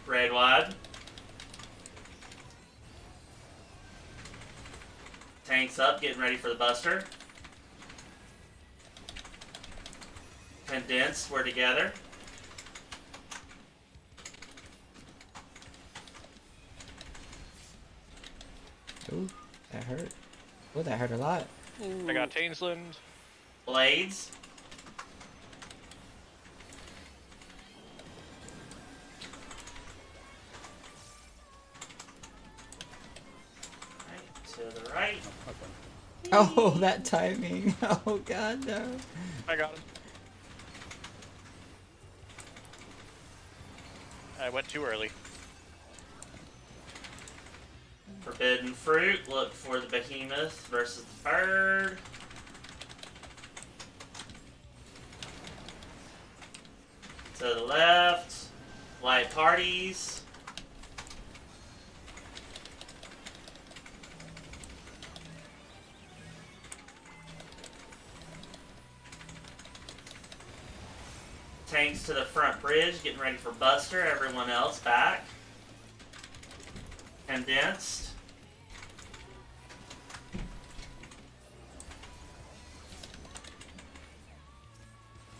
Raid wide. Tanks up, getting ready for the Buster. Condensed, we're together. Ooh, That hurt. Oh, that hurt a lot. I got Tainsland. Blades. Right to the right. Oh, that timing. Oh, God, no. I got him. I went too early. Forbidden fruit. Look for the behemoth versus the bird. To the left. White parties. Tanks to the front bridge, getting ready for Buster. Everyone else back. Condensed.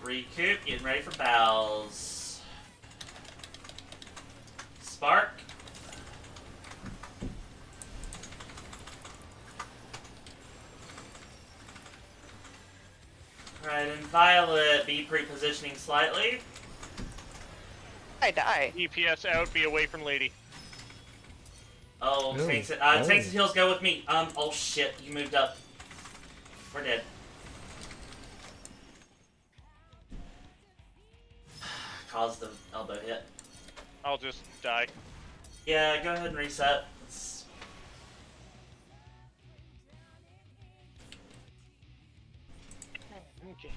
Recoup, getting ready for Bowels. Spark. Alright, and Violet, be pre-positioning slightly. I die. EPS out, be away from Lady. Oh, Ooh. Tanks, Oh. Tanks and Heals, go with me. Oh shit, you moved up. We're dead. Caused the elbow hit. I'll just die. Yeah, go ahead and reset. It's... Okay.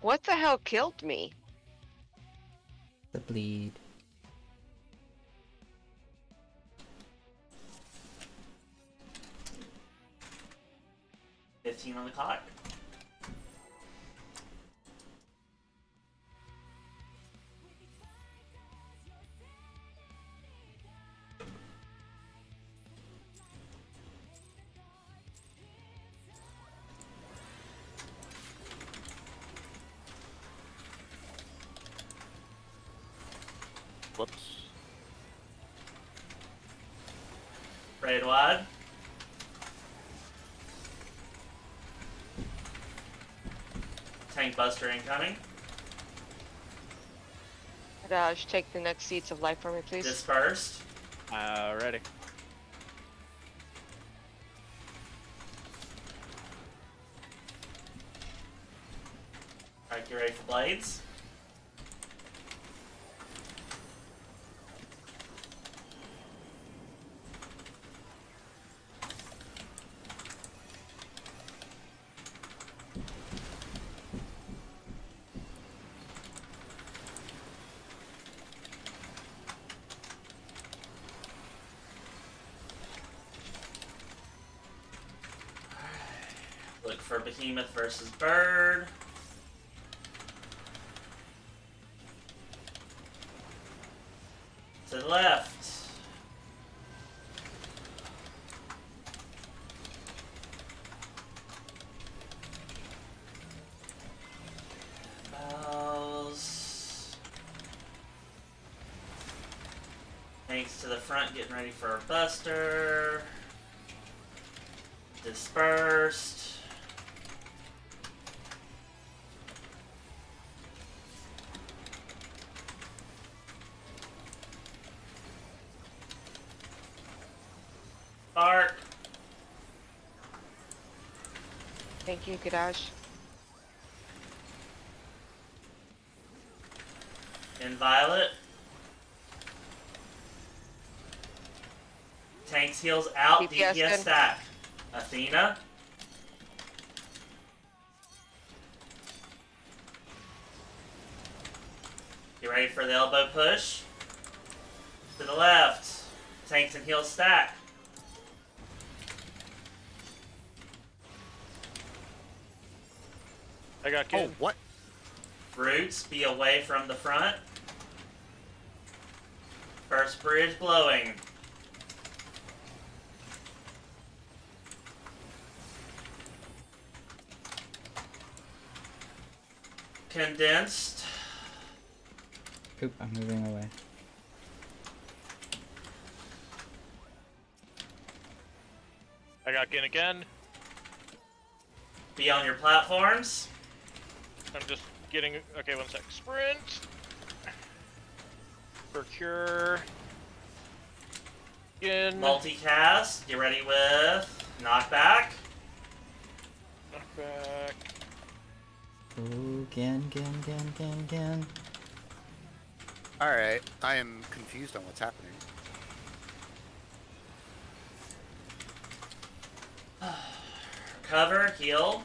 What the hell killed me? The bleed. $15 on the clock. Whoops. Raid wide. Tank Buster incoming. Raj, take the next seats of life for me, please. Dispersed. Ready. Alright, get ready for blades. Look for Behemoth versus Bird. To the left. Bells. Tanks to the front, getting ready for a Buster. Dispersed. Bark. Thank you, Kadash. In Violet. Tanks heals out. DPS DPS good. stack. Athena. You ready for the elbow push? To the left. Tanks and heals stack. I got killed. Oh, what? Roots, be away from the front. First bridge blowing. Condensed. Oop, I'm moving away. I I got Gin again. Be on your platforms. I'm just getting. Okay, one sec. Sprint. Procure. Gin. Multicast. Get ready with knockback. Knockback. Ooh, again. Alright, I am confused on what's happening. Cover, heal.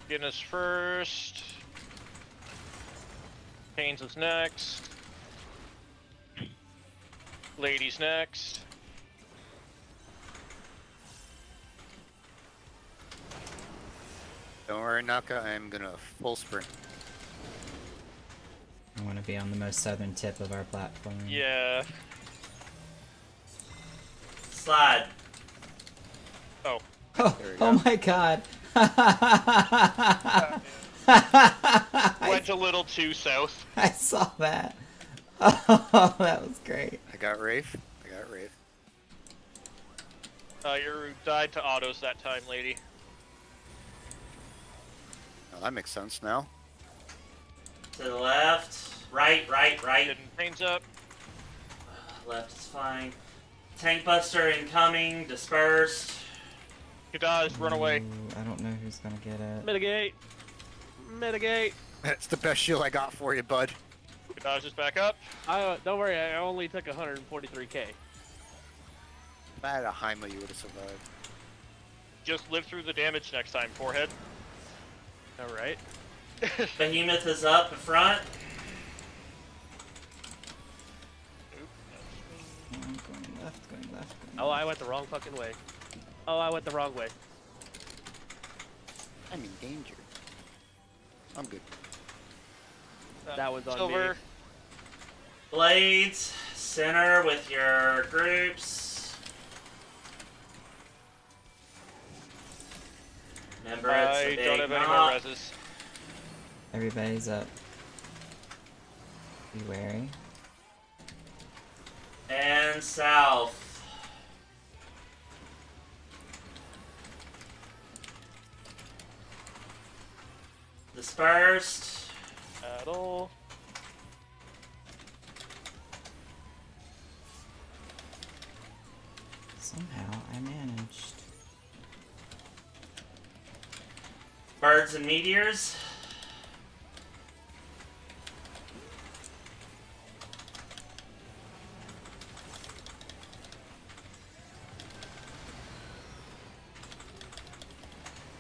Gin is first. Pains is next. Ladies next. Don't worry, Naka, I'm gonna full sprint. I want to be on the most southern tip of our platform. Yeah. Slide. Oh. Oh, There we oh go. my god. Went a little too south. I saw that. Oh, that was great. I got Wraith. You died to autos that time, lady. Oh, that makes sense now. To the left. Right. Getting pains up. Left is fine. Tank Buster incoming. Dispersed. Kadaz, run away. Ooh, I don't know who's gonna get it. Mitigate. Mitigate. That's the best shield I got for you, bud. Kadaz is back up. Don't worry, I only took 143k. If I had a Haima, you would have survived. Just live through the damage next time, forehead. Alright. Behemoth is up in front. Oh, I'm going left. Oh, I went the wrong fucking way. Oh, I went the wrong way. I'm in danger. I'm good. That one's on Silver. me. Blades. Center with your groups. Remember, it's a I big don't have any more knock. reses. Everybody's up. Be wary. And south. Dispersed. Battle. Somehow I managed. Birds and meteors.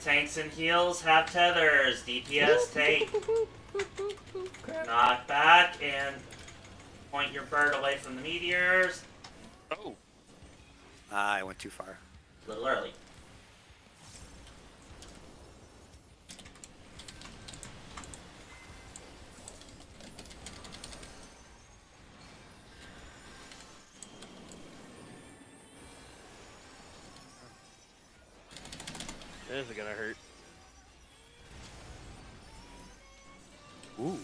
Tanks and heals have tethers. DPS take. Knock back and point your bird away from the meteors. Oh. Ah, I went too far. A little early. This is gonna hurt. Ooh.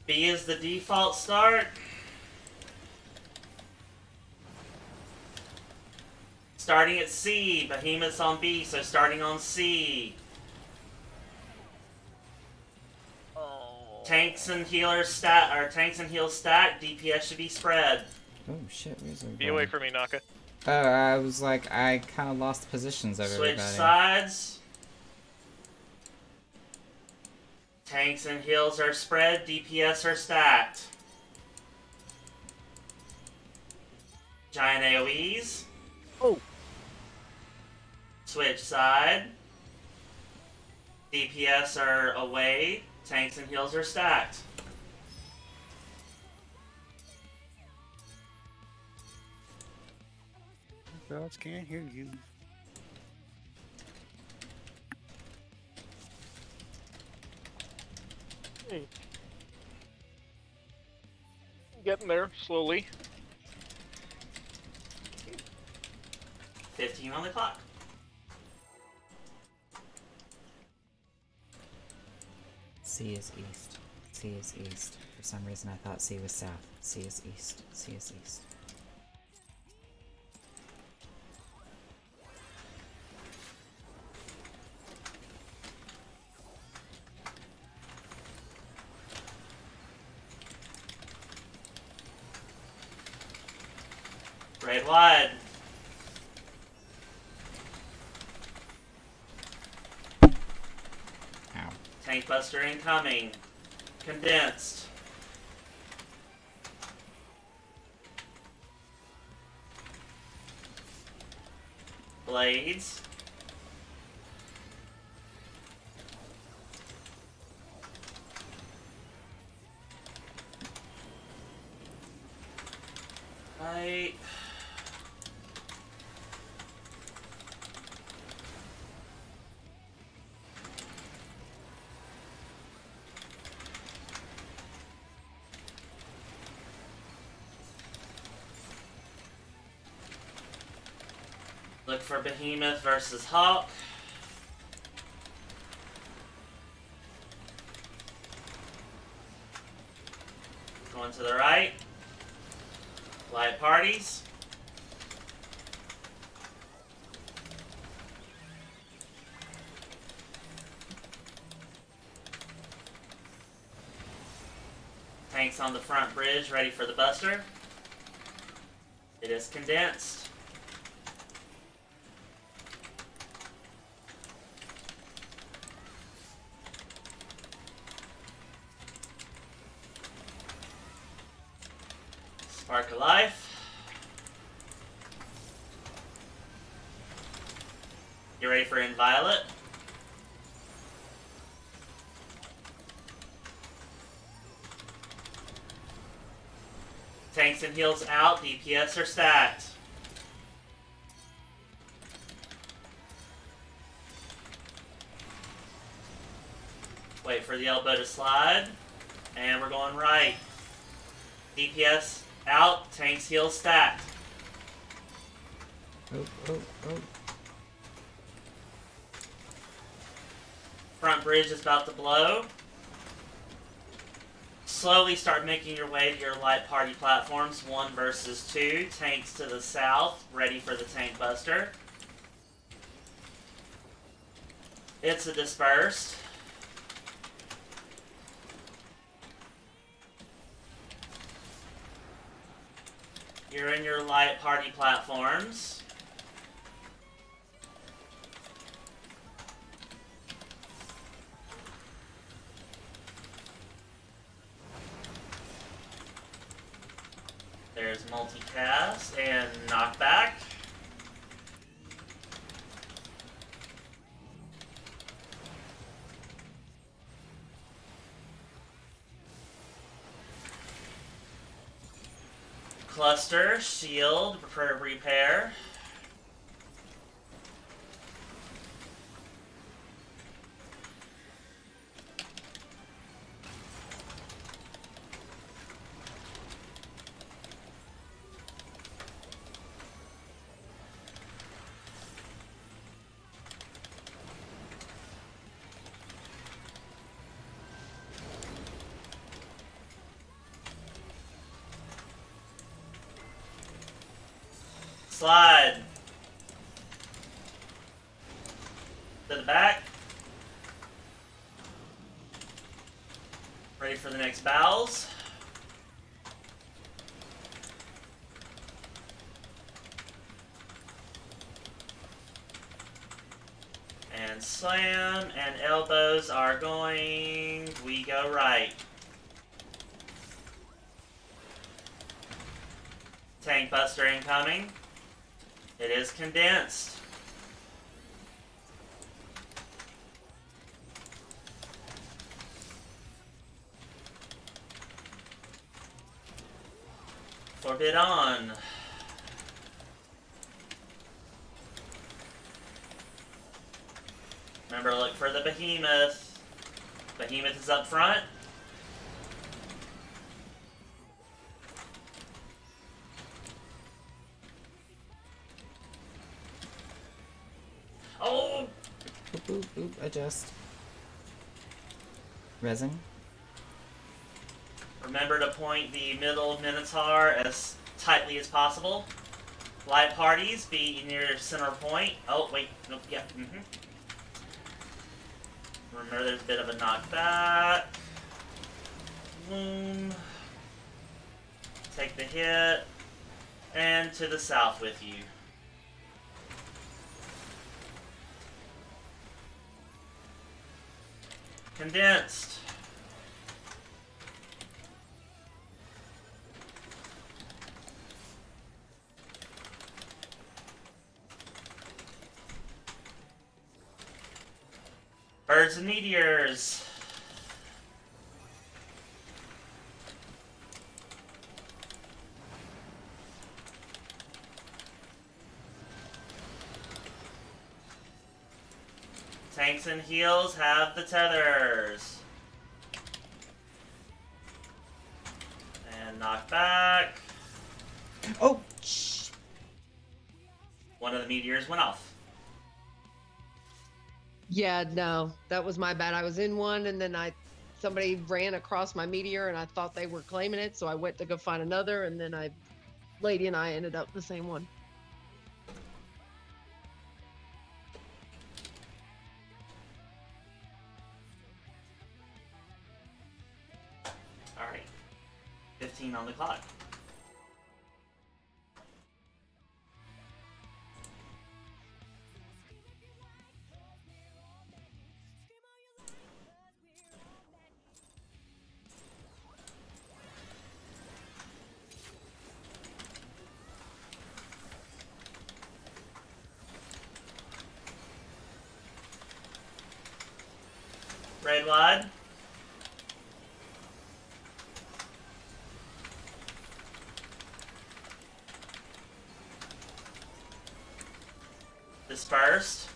B is the default start. Starting at C. Behemoth's on B, so starting on C. Oh. Tanks and healers stat, or tanks and heals stack. DPS should be spread. Oh shit, where's everybody? Be away from me, Naka. Oh, I was like, I kind of lost positions of Switch everybody. sides. Tanks and heals are spread. DPS are stacked. Giant AoEs. Oh. Switch side. DPS are away. Tanks and heals are stacked. Girls can't hear you. Hey. Getting there, slowly. 15 on the clock. C is east. C is east. For some reason I thought C was south. C is east. C is east. Raid wide. Ow. Tank buster incoming. Condensed. Blades. Right. Look for Behemoth versus Hawk. Going to the right. Light parties. Tanks on the front bridge ready for the buster. It is condensed. Spark of Life. You ready for Inviolate? Tanks and heals out, DPS are stacked. Wait for the elbow to slide. And we're going right. DPS out, tanks heal stacked. Oh, oh, oh. Front bridge is about to blow. Slowly start making your way to your light party platforms. 1 versus 2. Tanks to the south, ready for the tank buster. It's a dispersed. You're in your light party platforms. There's multicast and knockback. Cluster, shield, repair. Slide. To the back. Ready for the next bows. And slam, and elbows are going. We go right. Tank buster incoming. It is condensed. Forbid on. Remember, look for the Behemoth. Behemoth is up front. Oh! Oop, oop, oop, adjust. Resin. Remember to point the middle Minotaur as tightly as possible. Light parties, be near center point. Oh, wait. Nope, yeah. Remember there's a bit of a knockback. Boom. Take the hit. And to the south with you. Condensed. Birds and meteors. Tanks and heals have the tethers. And knock back. Oh, shh. One of the meteors went off. Yeah, no, that was my bad. I was in one, and then somebody ran across my meteor, and I thought they were claiming it, so I went to go find another, and then Lady and I ended up the same one. All right, 15 on the clock. Red wide. Dispersed.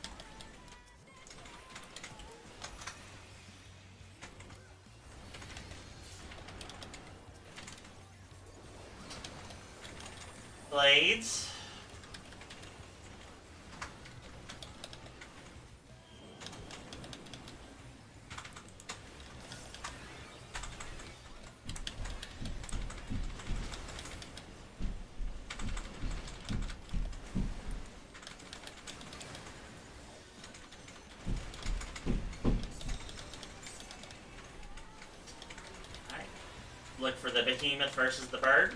Blades. Look for the behemoth versus the bird.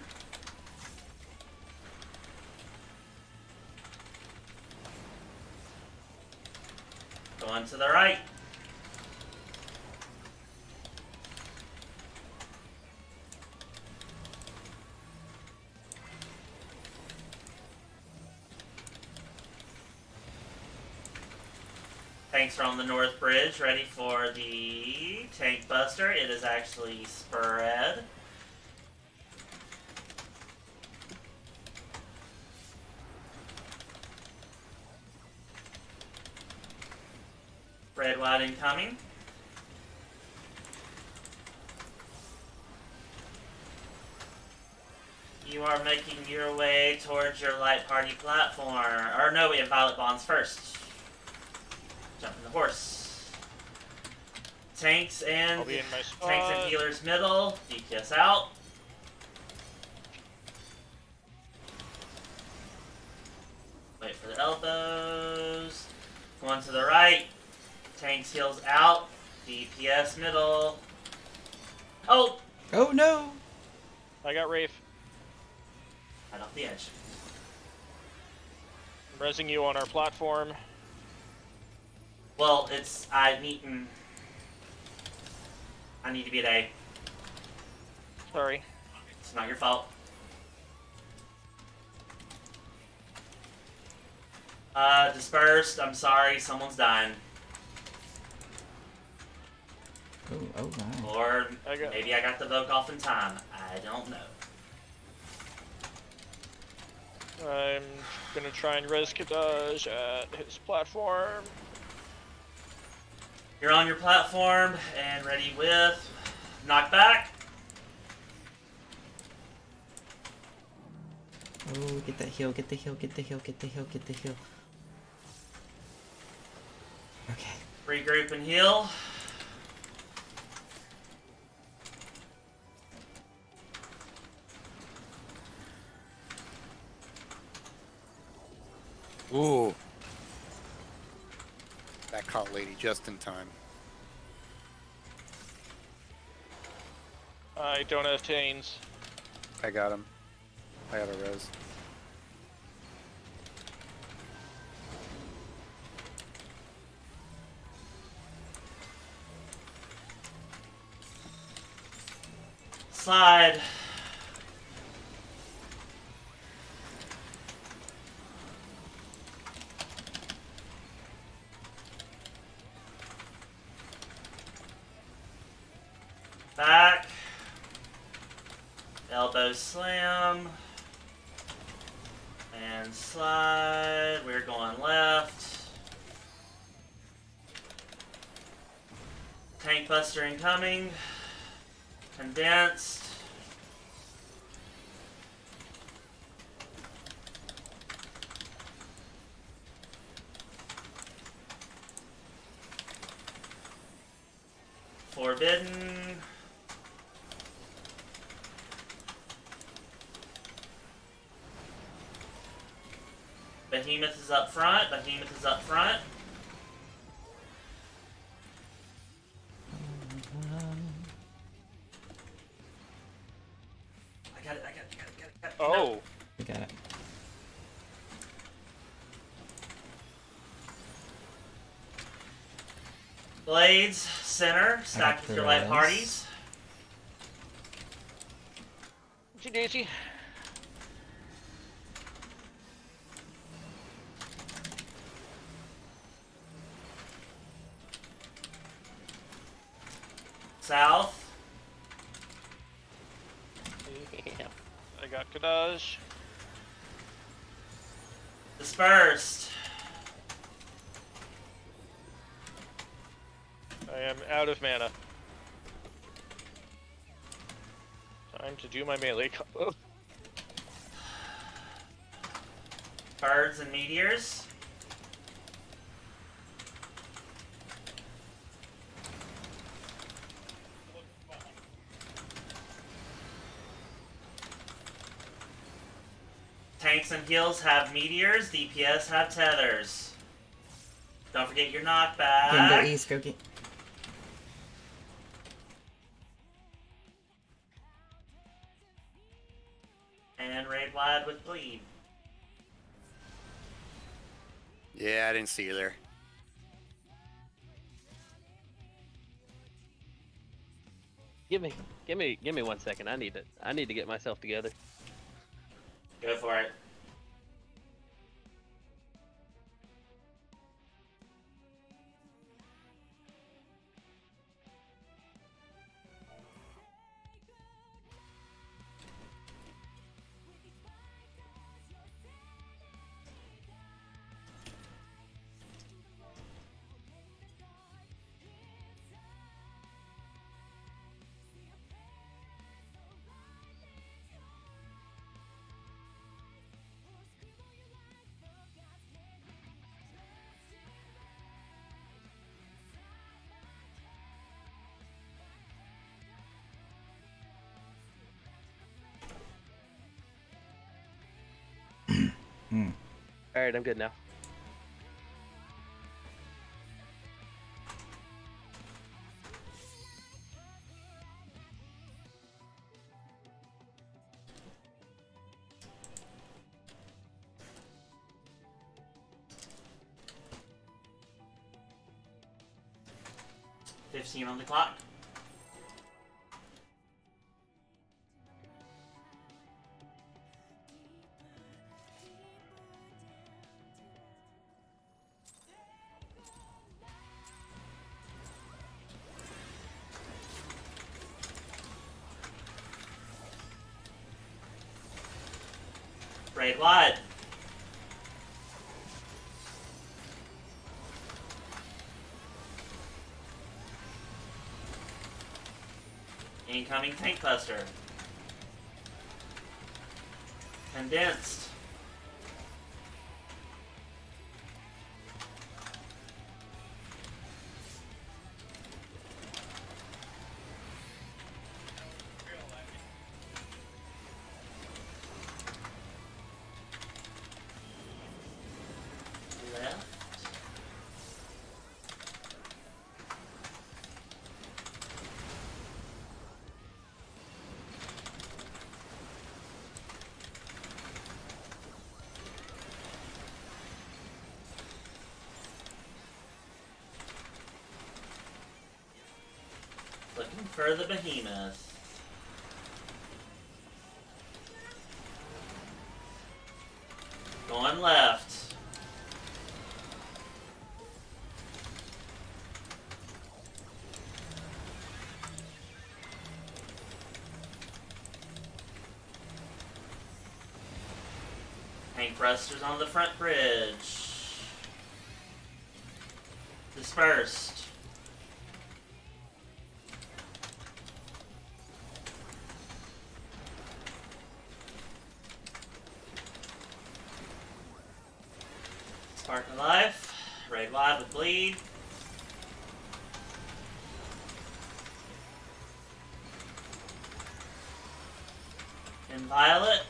Going to the right. Tanks are on the north bridge, ready for the tank buster. It is actually spread. Red, white, incoming. You are making your way towards your light party platform. Or no, we have Violet Bonds first. Jumping the horse. Tanks and I'll be in my spot. tanks and healers middle. DPS out. Wait for the elbows. Going to the right. Tanks heals out. DPS middle. Oh! Oh no! I got Rafe. Right off the edge. I'm resing you on our platform. Well, I need to be at A. Sorry. It's not your fault. Dispersed. I'm sorry. Someone's dying. Oh wow. Or I maybe I got the Vogue off in time. I don't know. I'm gonna try and res Kadaj at his platform. You're on your platform and ready with knockback. Oh, get that heal, get the heal, get the heal, get the heal, get the heal. Okay. Regroup and heal. Ooh. That caught lady just in time. I don't have Tanes. I got him. I have a res. Slide. Back. Elbow slam. And slide. We're going left. Tank buster incoming. Condensed. Forbidden. Behemoth is up front. Behemoth is up front. I got it. Oh. We got it. Blades, center, stacked with your light Perez. parties. Daisy. South. Yeah. I got Kadaj. Dispersed. I am out of mana. Time to do my melee combo. Birds and meteors. Tanks and heals have meteors. DPS have tethers. Don't forget your Go knockback. east, go get. And raid wide with bleed. Yeah, I didn't see you there. Give me 1 second. I need to get myself together. Go for it. All right, I'm good now. $15 on the clock. Raid wide. Incoming tank buster. Condensed. for the behemoth. Going left. Tank thrusters on the front bridge. Dispersed. Spark of life. Raid wide with bleed. And violet.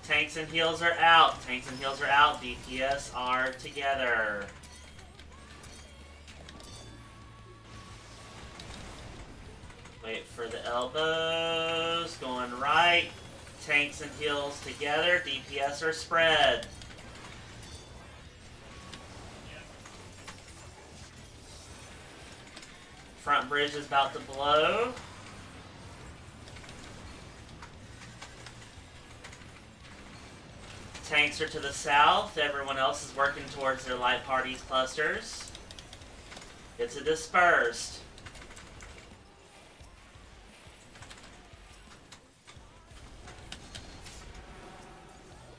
Tanks and heals are out. Tanks and heals are out. DPS are together. Wait for the elbows. Going right. Tanks and heals together. DPS are spread. Front bridge is about to blow. Tanks are to the south. Everyone else is working towards their light parties clusters. It's a dispersed.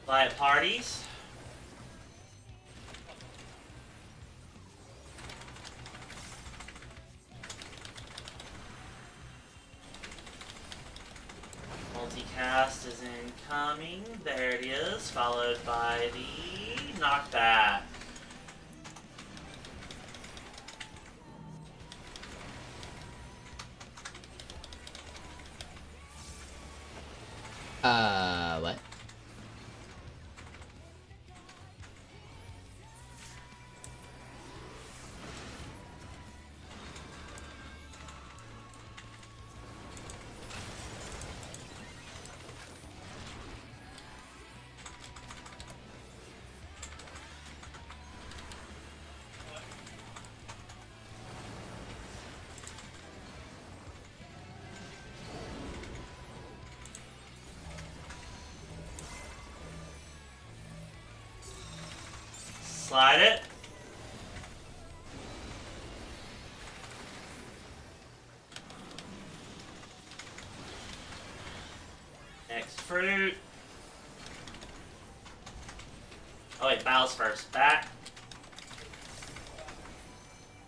Light parties. Multicast is incoming. There it is, followed by the knockback. What? Slide it. Next fruit. Oh wait, bows first. Back.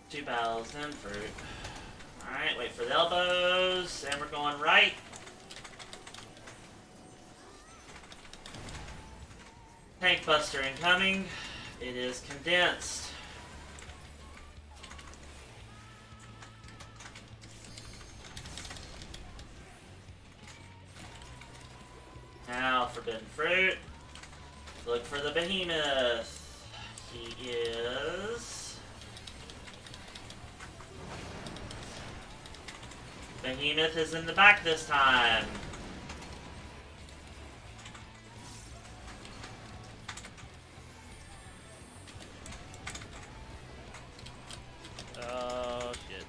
2 bows, then fruit. Alright, wait for the elbows. And we're going right. Tank buster incoming. It is condensed. Now, forbidden fruit. Look for the behemoth. He is... Behemoth is in the back this time. Oh, shit.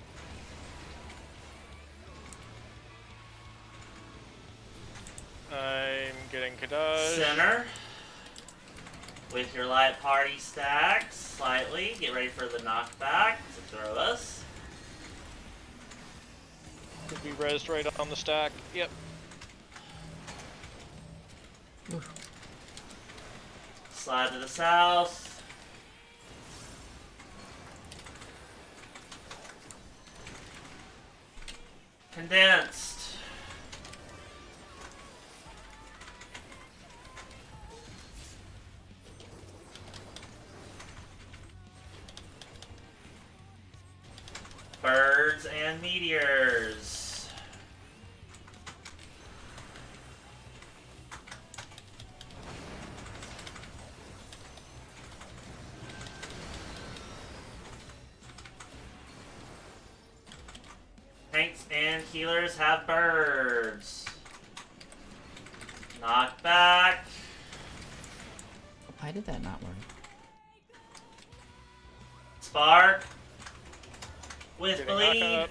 I'm getting Kadaj. Center. With your light party stacks slightly. Get ready for the knockback to throw us. Could be rezzed right on the stack. Yep. Slide to the south. Condensed. Birds and meteors. Tanks and healers have birds. Knockback. Why did that not work? Spark. With Getting bleed. knocked up.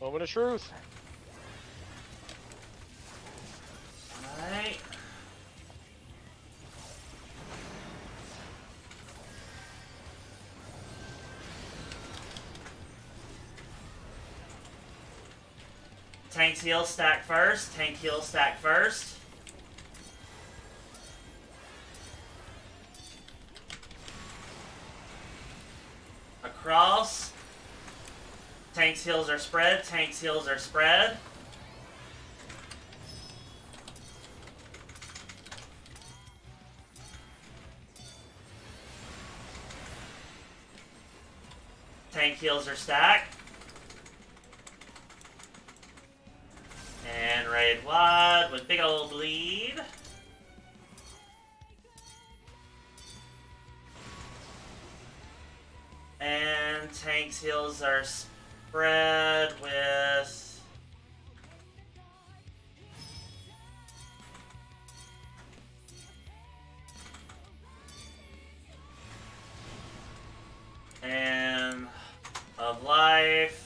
Moment of truth. Alright. Tank's heal stack first. Tank heal stack first. Across. Tank's heals are spread. Tank's heals are spread. Tank heals are stacked. And raid wide with big old bleed. And Tank's heals are spread with... and of life.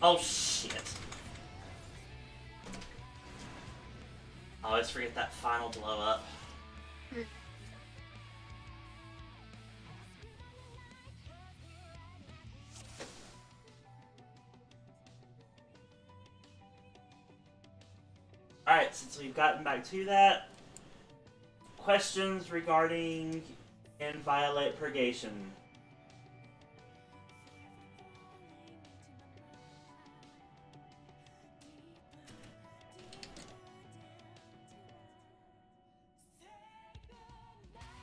Oh shit. I always forget that final blow up. Alright, since we've gotten back to that, questions regarding Inviolate Purgation.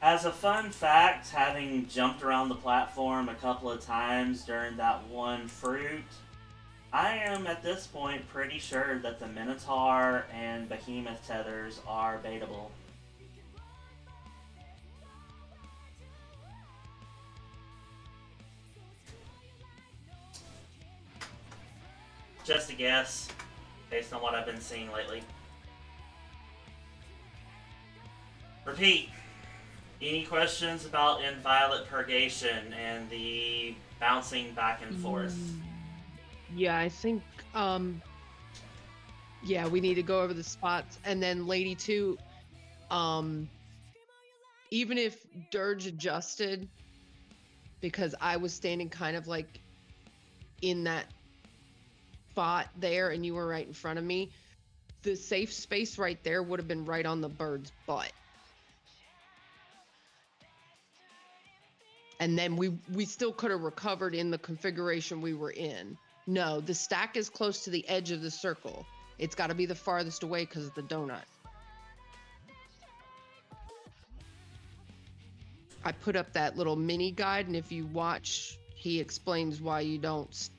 As a fun fact, having jumped around the platform a couple of times during that one fruit, I am at this point pretty sure that the Minotaur and Behemoth tethers are baitable. Just a guess, based on what I've been seeing lately. Repeat. Any questions about Inviolate Purgation and the bouncing back and forth? Yeah, I think, yeah, we need to go over the spots. And then Lady 2, even if Dirge adjusted, because I was standing kind of like in that spot there and you were right in front of me, the safe space right there would have been right on the bird's butt. And then we still could have recovered in the configuration we were in. No, the stack is close to the edge of the circle. It's got to be the farthest away because of the donut. I put up that little mini guide, and if you watch, he explains why you don't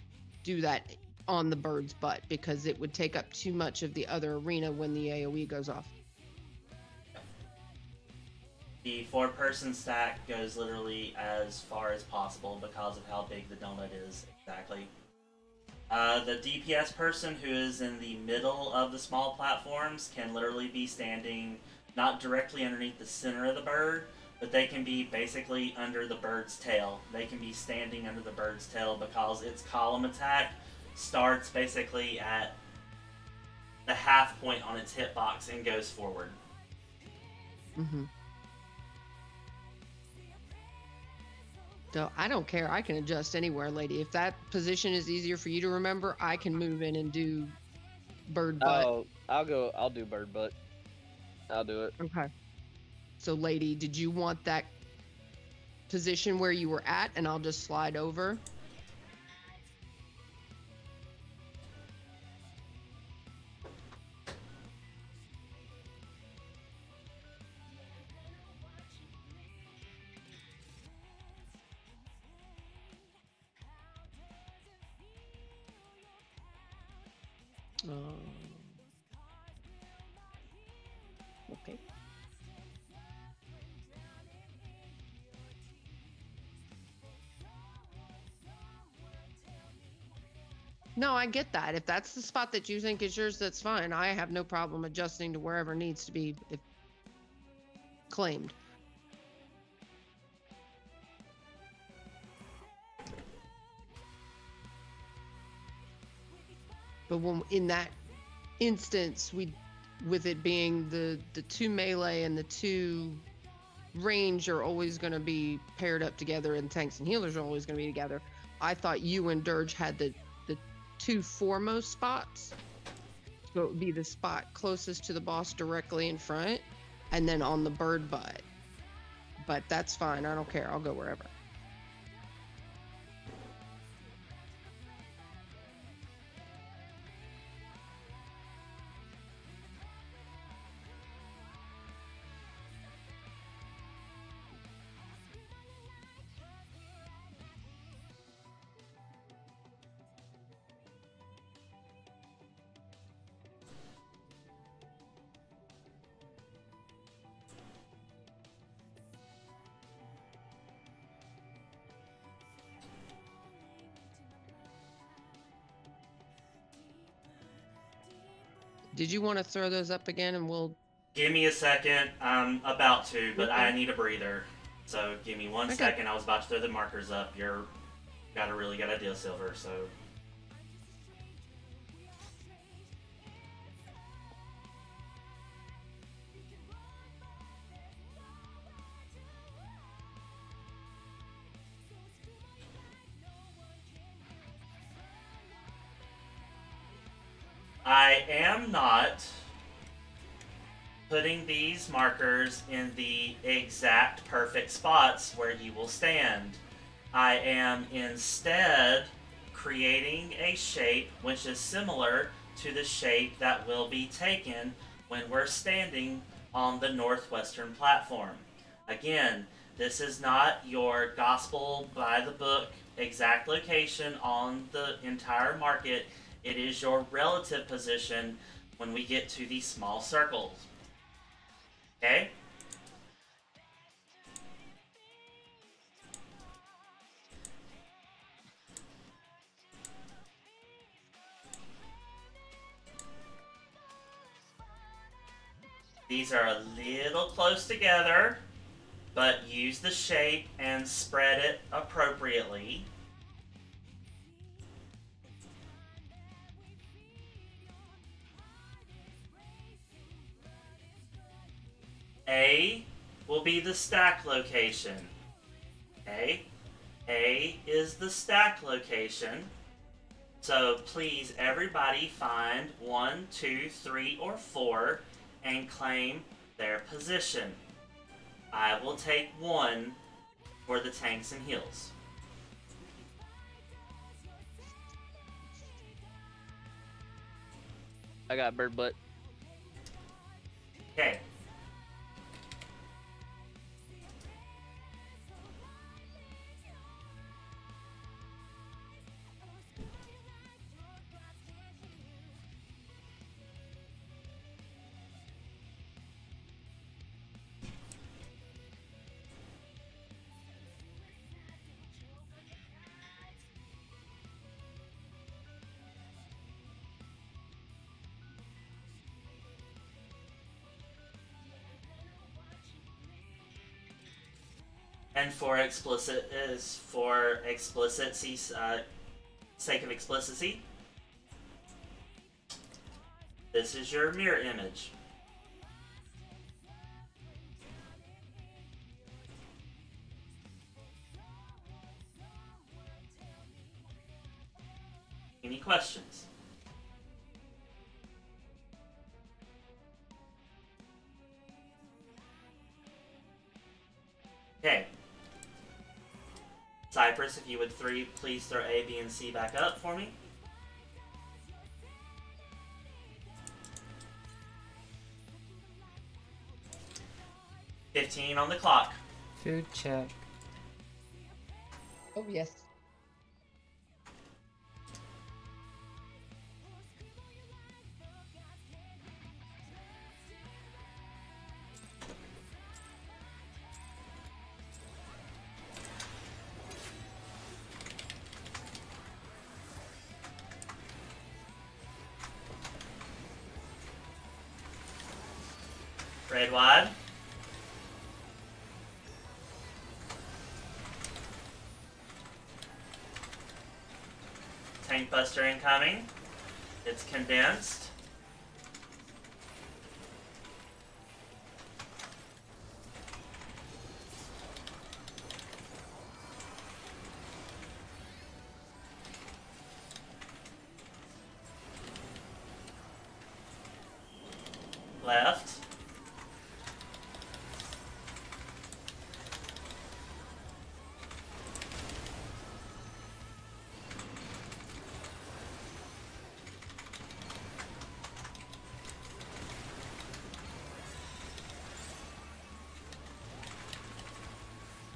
do that on the bird's butt, because it would take up too much of the other arena when the AoE goes off. The 4-person stack goes literally as far as possible because of how big the donut is exactly. The DPS person who is in the middle of the small platforms can literally be standing not directly underneath the center of the bird, but they can be basically under the bird's tail. They can be standing under the bird's tail because its column attack starts basically at the half point on its hitbox and goes forward. Mm-hmm. So I don't care. I can adjust anywhere, lady. If that position is easier for you to remember, I can move in and do bird butt. Oh, I'll do bird butt. I'll do it. Okay. So, lady, did you want that position where you were at, and I'll just slide over? Okay. No, I get that. If that's the spot that you think is yours, that's fine. I have no problem adjusting to wherever needs to be claimed. But when in that instance, with it being the 2 melee and the 2 range are always going to be paired up together, and tanks and healers are always going to be together. I thought you and Dirge had the 2 foremost spots. So it would be the spot closest to the boss directly in front, and then on the bird butt. But that's fine. I don't care. I'll go wherever. Did you want to throw those up again, and we'll... Give me a second. I'm about to, but I need a breather. So give me one second. I was about to throw the markers up. You're got a really good idea, Silver, so... I am not putting these markers in the exact perfect spots where you will stand. I am instead creating a shape which is similar to the shape that will be taken when we're standing on the northwestern platform. Again, this is not your gospel by the book exact location on the entire market. It is your relative position when we get to these small circles. Okay? These are a little close together, but use the shape and spread it appropriately. A will be the stack location. Okay? A is the stack location. So please, everybody find 1, 2, 3, or 4 and claim their position. I will take 1 for the tanks and heals. I got bird butt. Okay. And for explicity's sake of explicitity, this is your mirror image. Any questions? Okay. Cypress, if you would please throw A, B, and C back up for me. $15 on the clock. Food check. Oh, yes. Raid wide. Tank Buster incoming. It's condensed. Left.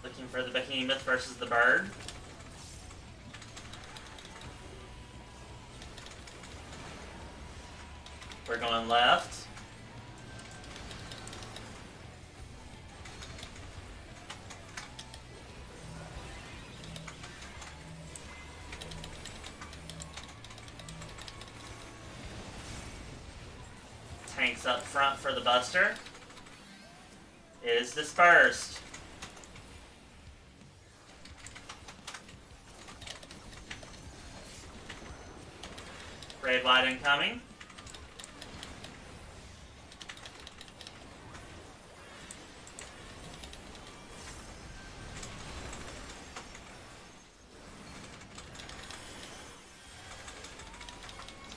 Looking for the behemoth versus the bird. We're going left. Tanks up front for the Buster. It is dispersed. Raid wide incoming.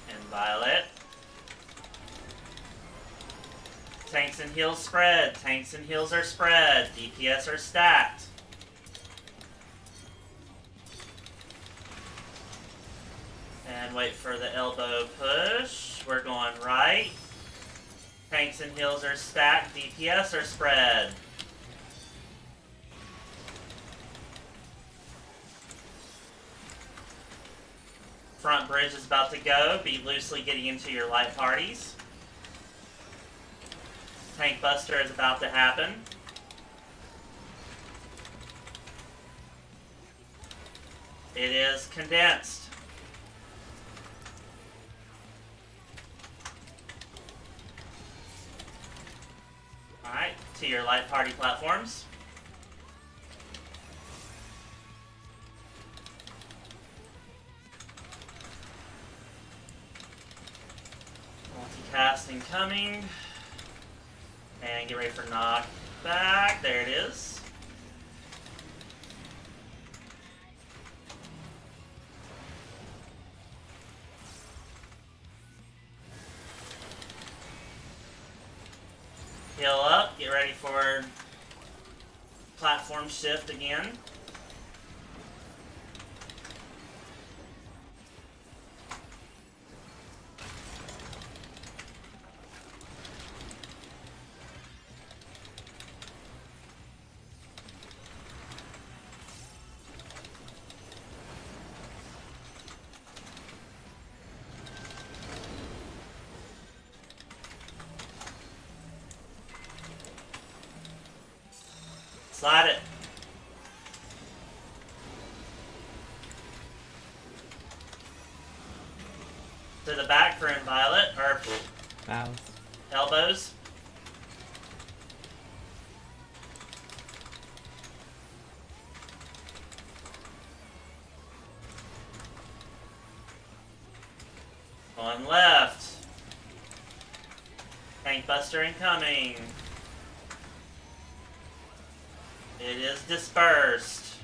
And Violet. Tanks and heals spread. Tanks and heals are spread. DPS are stacked. And wait for the elbow push. We're going right. Tanks and heals are stacked. DPS are spread. Front bridge is about to go. Be loosely getting into your light parties. Tank Buster is about to happen. It is condensed. Alright, to your light party platforms. Multicast incoming. And get ready for knockback. There it is. Heal up. Get ready for platform shift again. Slide it. To the back for Violet, or Bows. elbows. Going left. Tank Buster incoming. It is dispersed.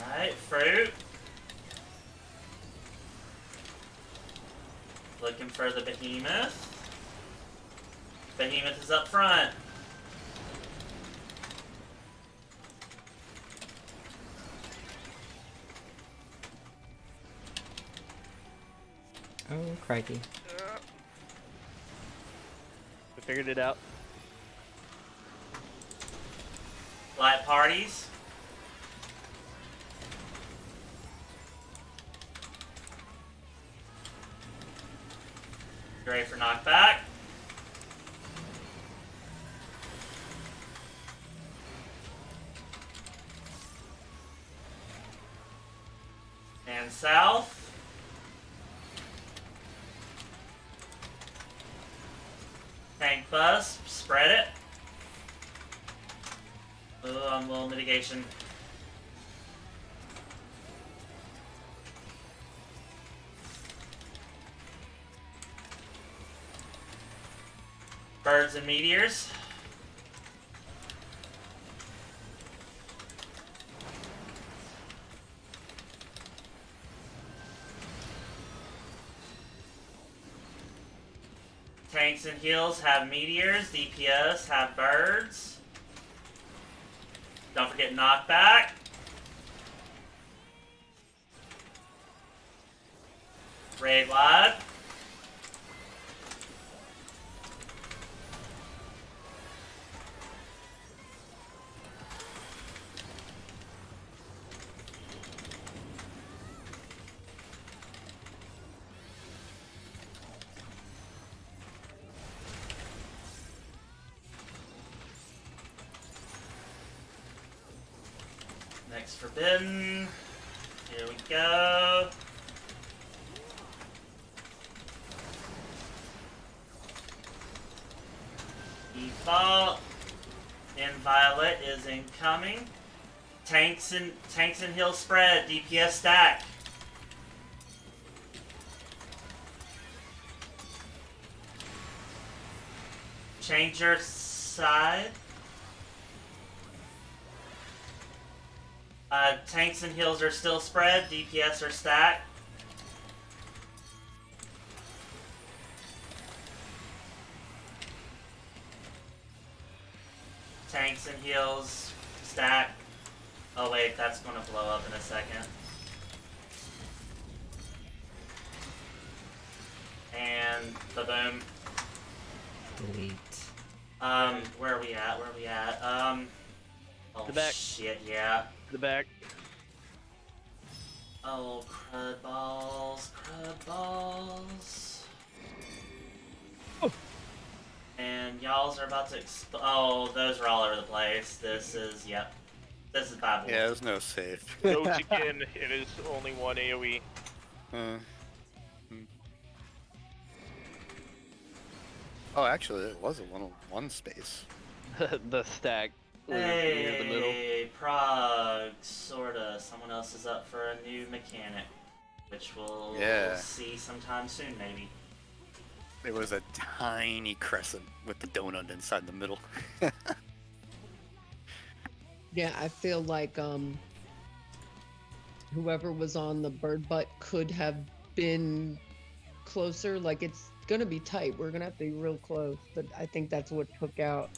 Alright, fruit. Looking for the behemoth. Behemoth is up front. Oh, crikey. I figured it out. Light parties. Ready for knockback. And south. Tank bus, spread it. Oh, I'm low mitigation. Birds and meteors. Tanks and heals have meteors. DPS have birds. Don't forget knockback. Raid wide. Next forbidden. Here we go. Default. Inviolate is incoming. Tanks and heal spread. DPS stack. Change your side. Tanks and heals are still spread. DPS are stacked. Tanks and heals stack. Oh wait, that's gonna blow up in a second. And ba-boom. Delete. Where are we at? Where are we at? Oh The back. shit, yeah. The back. Oh, crud balls, crud balls. Oh. And y'alls are about to oh, those are all over the place. This is, yep. This is bad boy. Yeah, there's no safe. Note again, it is only one AoE. Oh, actually, it was a one space. The stack. Was near the middle. Hey, Prague, sorta. Someone else is up for a new mechanic, which we'll see sometime soon, maybe. It was a tiny crescent with the donut inside the middle. Yeah, I feel like whoever was on the bird butt could have been closer. Like, it's gonna be tight. We're gonna have to be real close. But I think that's what took out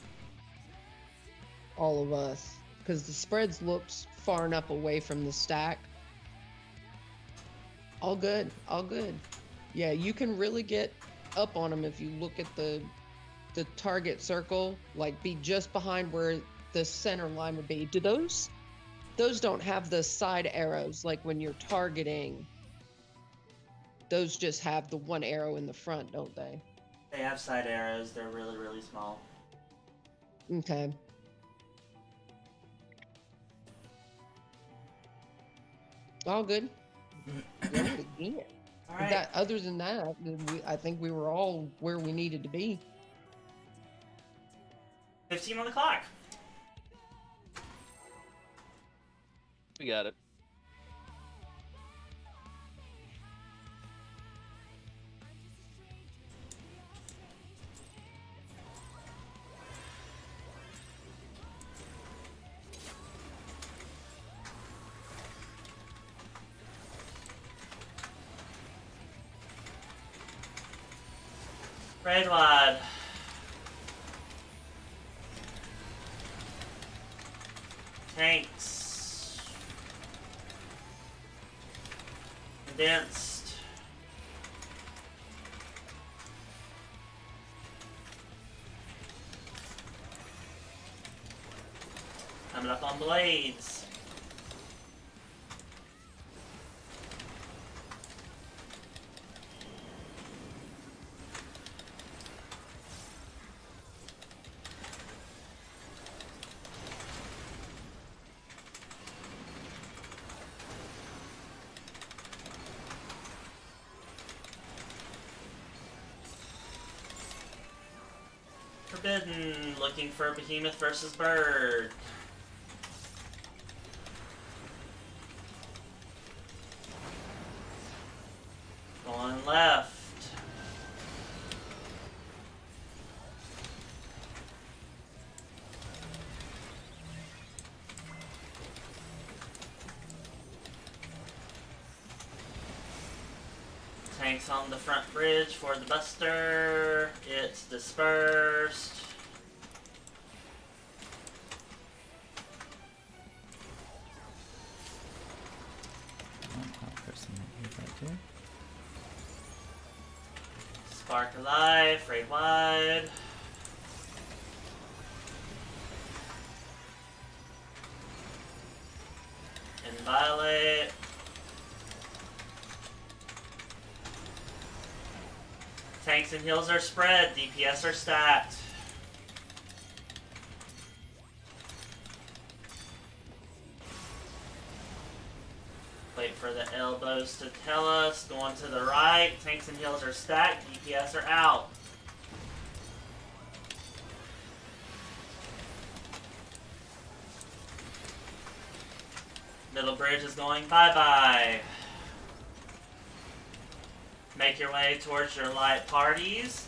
all of us, because the spreads looked far enough away from the stack. All good, all good. Yeah, you can really get up on them if you look at the target circle, like be just behind where the center line would be. Do those don't have the side arrows like when you're targeting? Those just have the one arrow in the front, don't they? They have side arrows. They're really, really small. Okay. All good. Yeah. All right. That, other than that, I think we were all where we needed to be. 15 on the clock. We got it. Raid wide. Tanks. Condensed. Coming up on blades. Forbidden, looking for Behemoth versus Bird. Going left. Tanks on the front bridge for the Buster. It's dispersed. Spark alive, raid wide. Inviolate. Tanks and heals are spread, DPS are stacked. Wait for the elbows to tell us. Going to the right, tanks and heals are stacked, DPS are out. Middle bridge is going bye-bye. Make your way towards your light parties.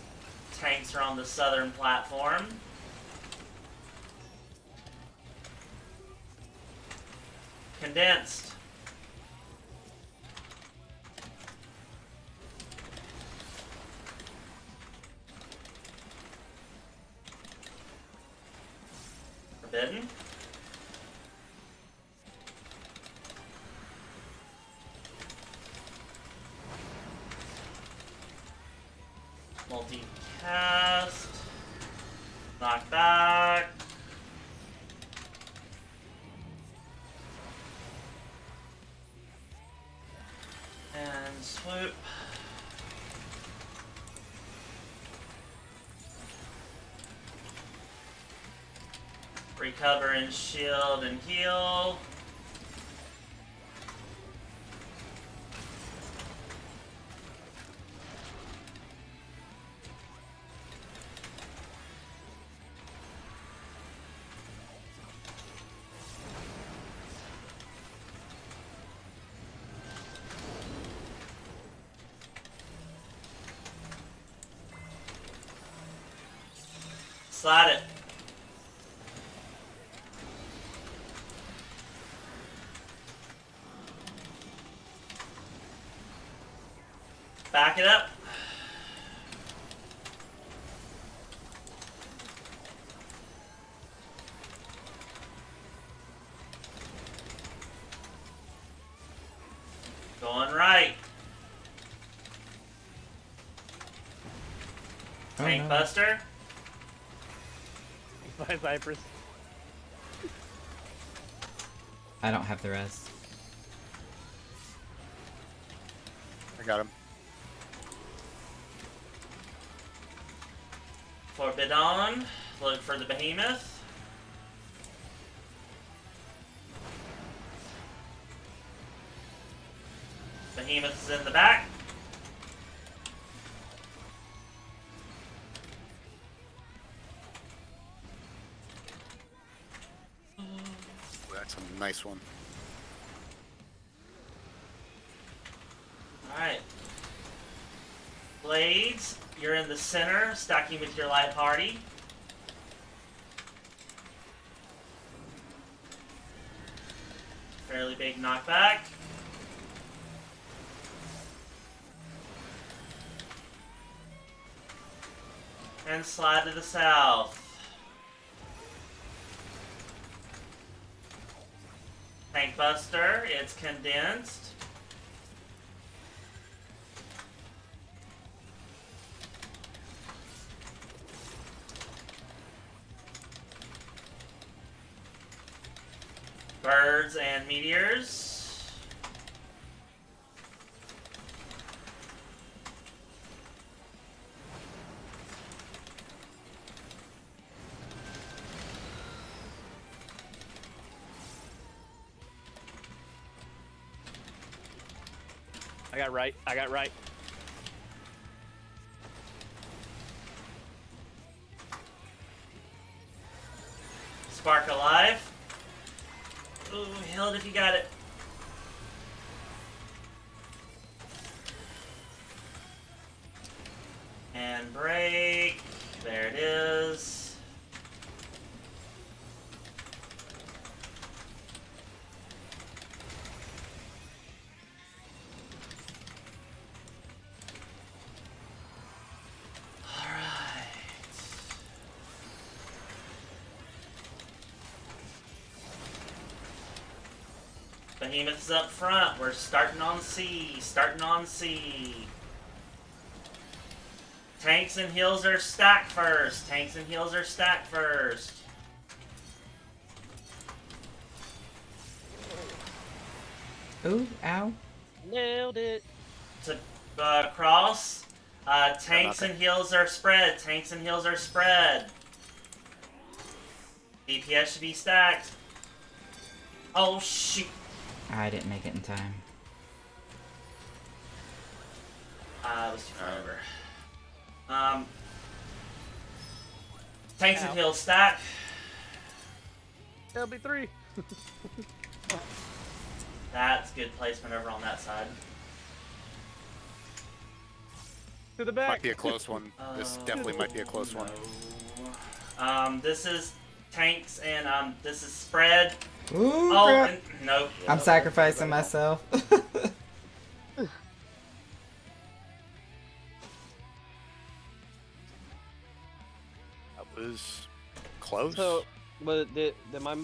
Tanks are on the southern platform. Condensed. Forbidden. Multi-cast, knock back, and swoop. Recover and shield and heal. Slide it. Back it up. Going right. Oh, Tank no. Buster. Bye, Cypress. I don't have the res. I got him. Forbidden. Look for the Behemoth. Behemoth is in the back. That's a nice one. Alright. Blades, you're in the center, stacking with your light party. Fairly big knockback. And slide to the south. Tank Buster, it's condensed. Birds and meteors. I got right. I got right. Alright. Spark alive. Ooh, heal it if you got it. And break. There it is. Behemoth is up front. We're starting on C. Starting on C. Tanks and heals are stacked first. Tanks and heals are stacked first. Ooh, ow. Nailed it. To cross. Tanks and heals are spread. Tanks and heals are spread. DPS should be stacked. Oh, shoot. I didn't make it in time. It was too far over. Tanks and heals stack. LB3. That's good placement over on that side. To the back. Might be a close one. This definitely might be a close one. This is tanks and this is spread. Ooh, oh, and, nope. I'm sacrificing myself. That was close. So, was my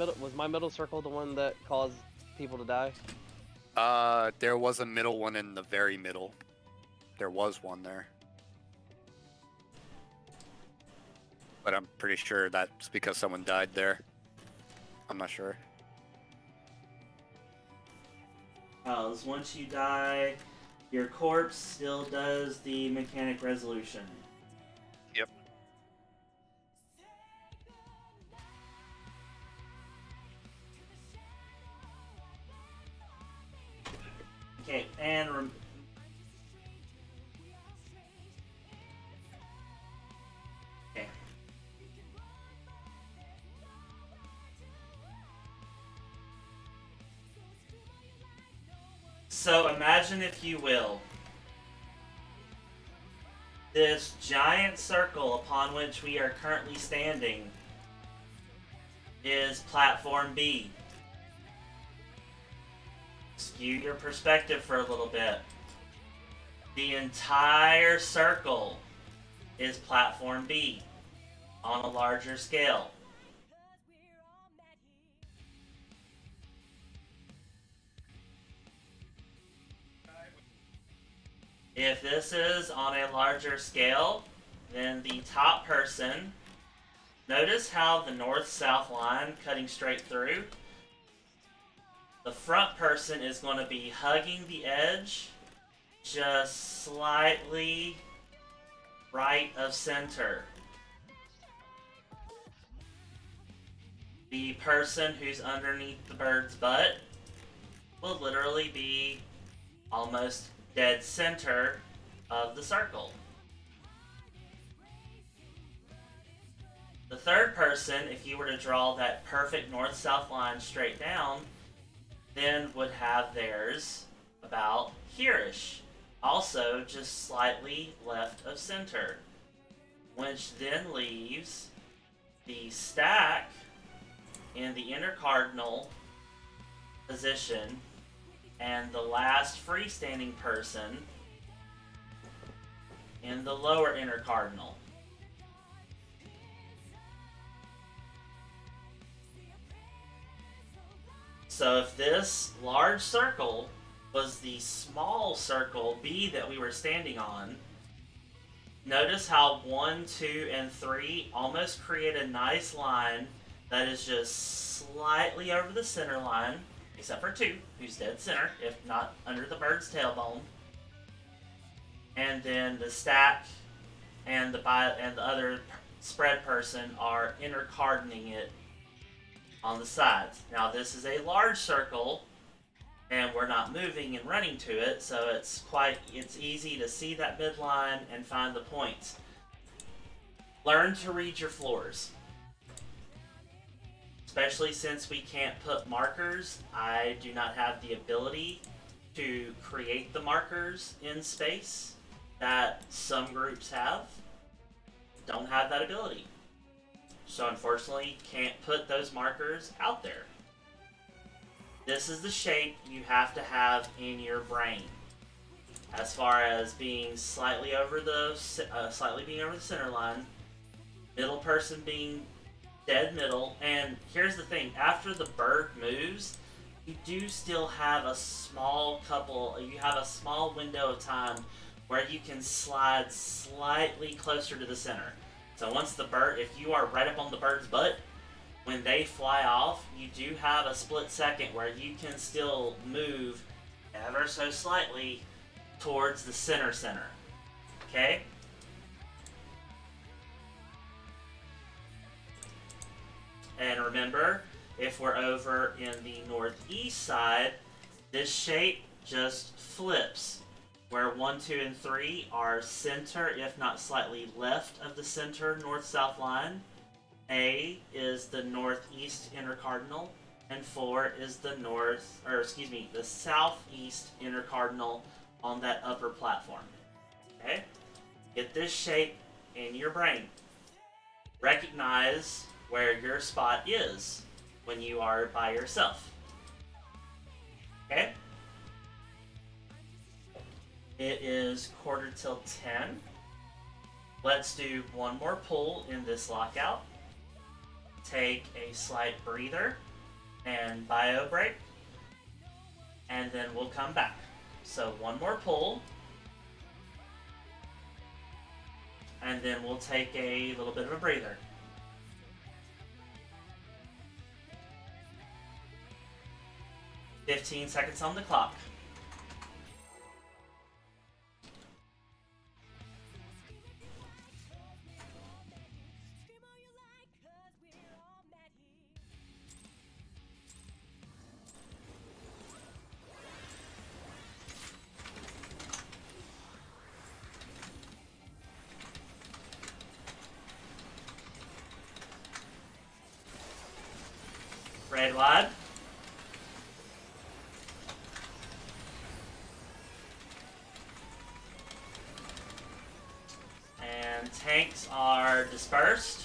middle circle the one that caused people to die? There was a middle one in the very middle. There was one there. But I'm pretty sure that's because someone died there. I'm not sure. Once you die, your corpse still does the mechanic resolution. Yep. Okay, and okay. So imagine, if you will, this giant circle upon which we are currently standing is platform B. Skew your perspective for a little bit. The entire circle is platform B on a larger scale. If this is on a larger scale, then the top person, notice how the north-south line cutting straight through? The front person is going to be hugging the edge just slightly right of center. The person who's underneath the bird's butt will literally be almost dead center of the circle. The third person, if you were to draw that perfect north-south line straight down, then would have theirs about here-ish. Also just slightly left of center. Which then leaves the stack in the inner cardinal position and the last freestanding person in the lower inner cardinal. So if this large circle was the small circle B that we were standing on, notice how 1, 2, and 3 almost create a nice line that is just slightly over the center line, except for 2, who's dead center, if not under the bird's tailbone. And then the stack and the other spread person are intercardining it on the sides. Now this is a large circle, and we're not moving and running to it, so it's easy to see that midline and find the points. Learn to read your floors. especially since we can't put markers. I do not have the ability to create the markers in space that some groups have. Don't have that ability. So unfortunately, can't put those markers out there. This is the shape you have to have in your brain. As far as being slightly over the center line, middle person being dead middle, and here's the thing: after the bird moves, you do still have a small window of time where you can slide slightly closer to the center. So once the bird, if you are right up on the bird's butt, when they fly off, you do have a split second where you can still move ever so slightly towards the center. Okay? And remember, if we're over in the northeast side, this shape just flips. Where 1, 2, and 3 are center, if not slightly left of the center north-south line. A is the northeast intercardinal, and 4 is the the southeast intercardinal on that upper platform. Okay? Get this shape in your brain. Recognize where your spot is when you are by yourself. Okay? It is 9:45. Let's do one more pull in this lockout. Take a slight breather and bio break, and then we'll come back. So one more pull, and then we'll take a little bit of a breather. "15 seconds on the clock. Red wide. And tanks are dispersed.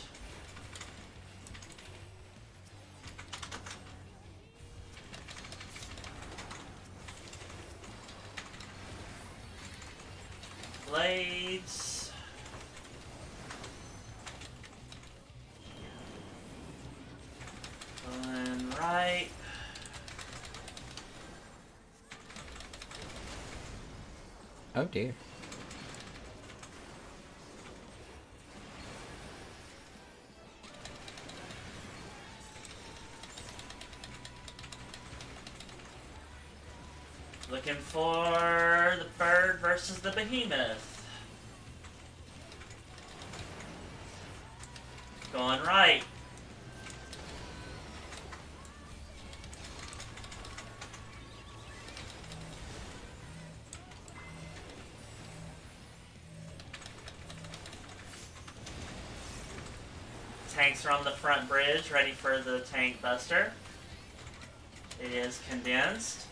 Blades. Going right. Oh dear. Looking for the bird versus the behemoth. Going right. Tanks are on the front bridge, ready for the tank buster. It is condensed.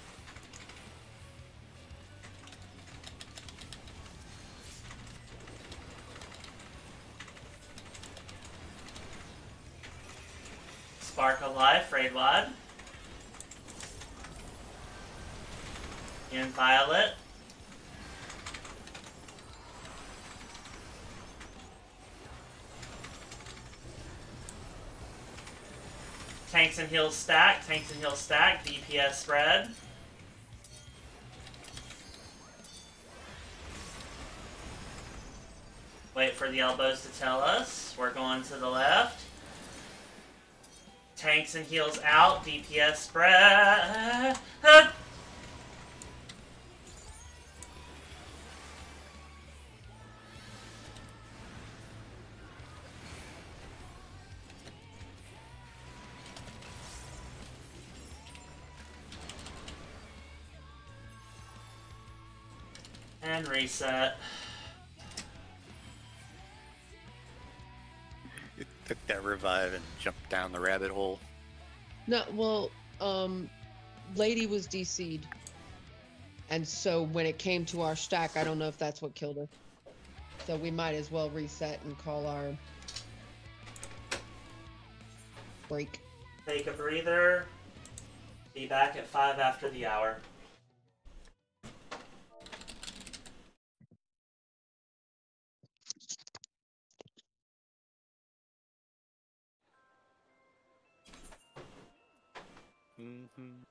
Spark of Life, raid wide. In violet. Tanks and heals stack, DPS spread. Wait for the elbows to tell us. We're going to the left. Tanks and heals out, DPS spread. And reset. It took that revive and jumped down the rabbit hole. No, well, Lady was DC'd. And so when it came to our stack, I don't know if that's what killed her. So we might as well reset and call our break. Take a breather. Be back at 5 after the hour. Mm-hmm.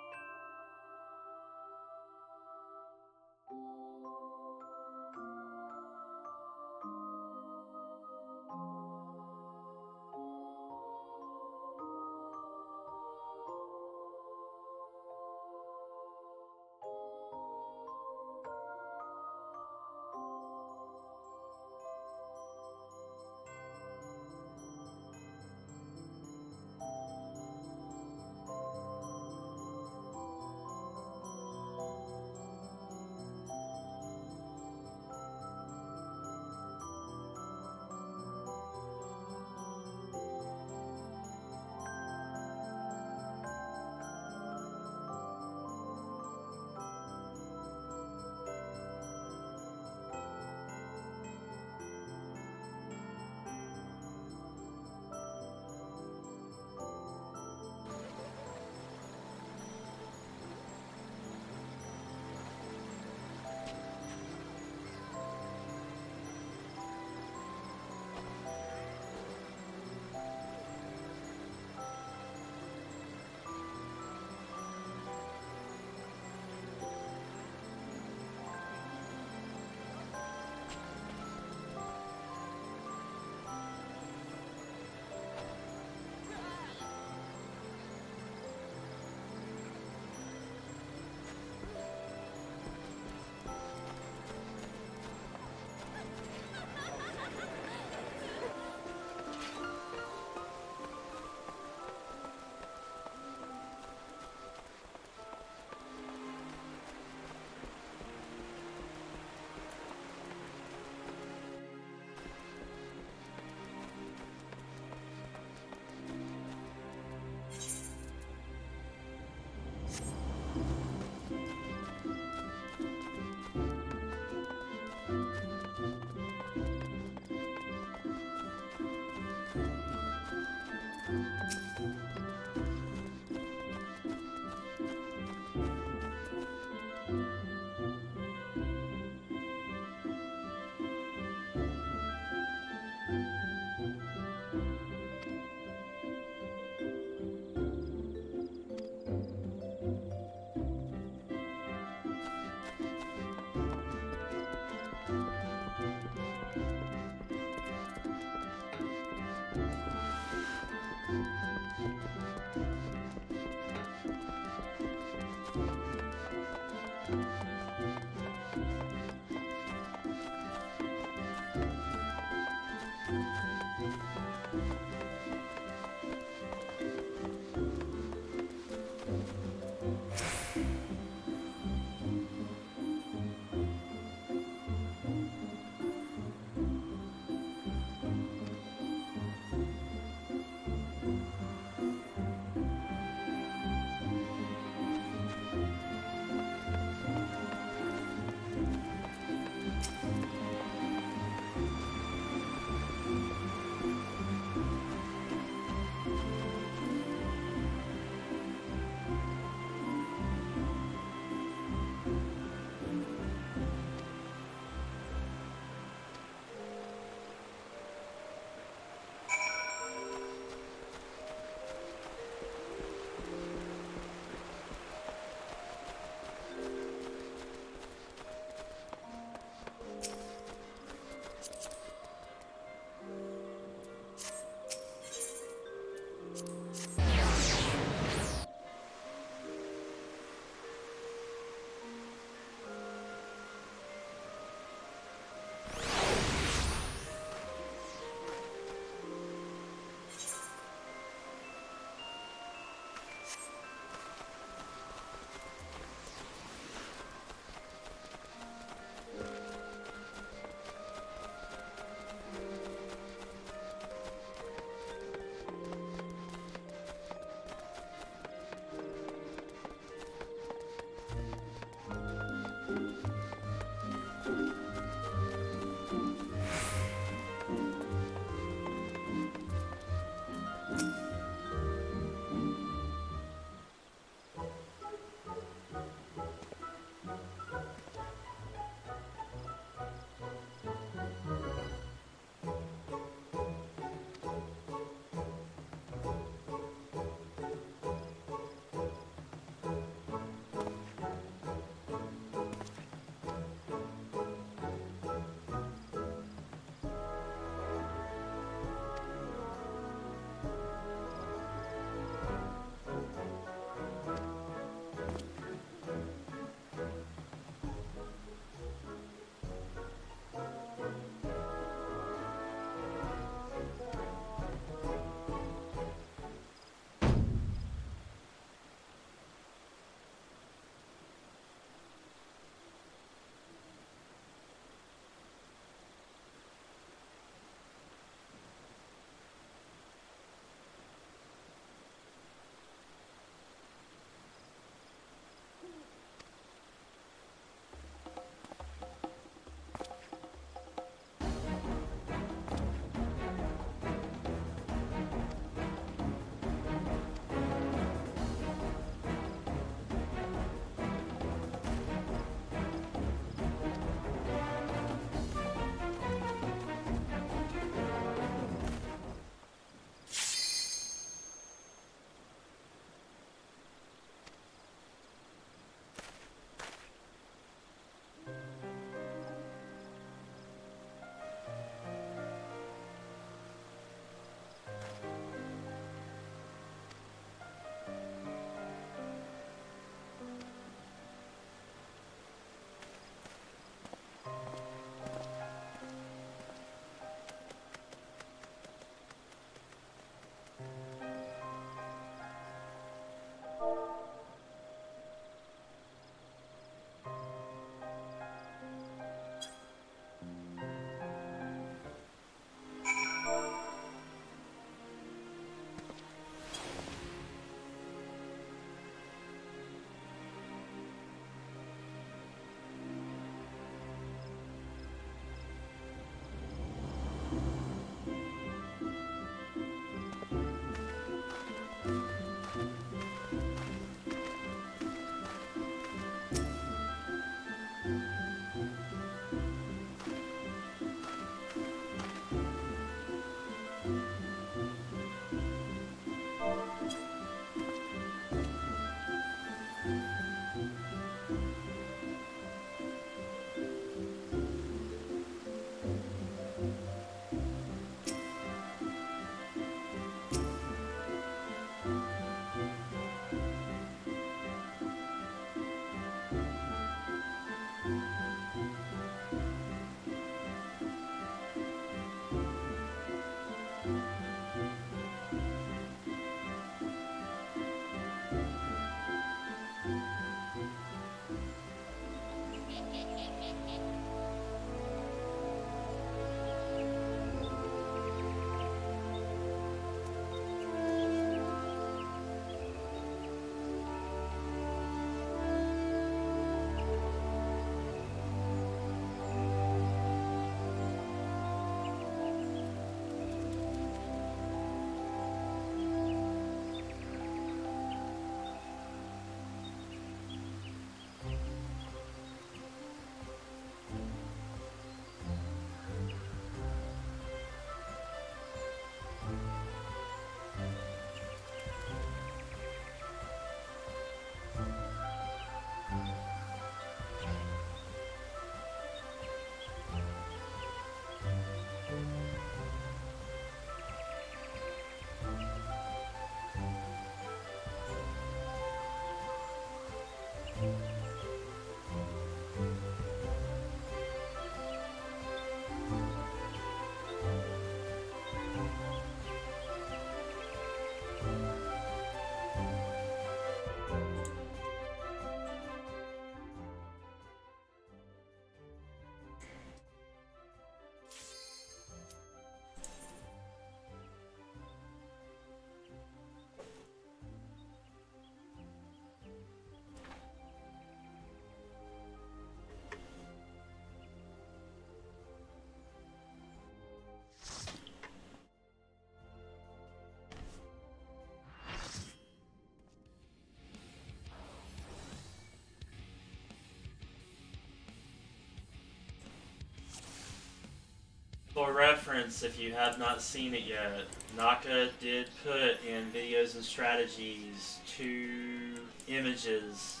For reference, if you have not seen it yet, Naka did put in Videos and Strategies 2 images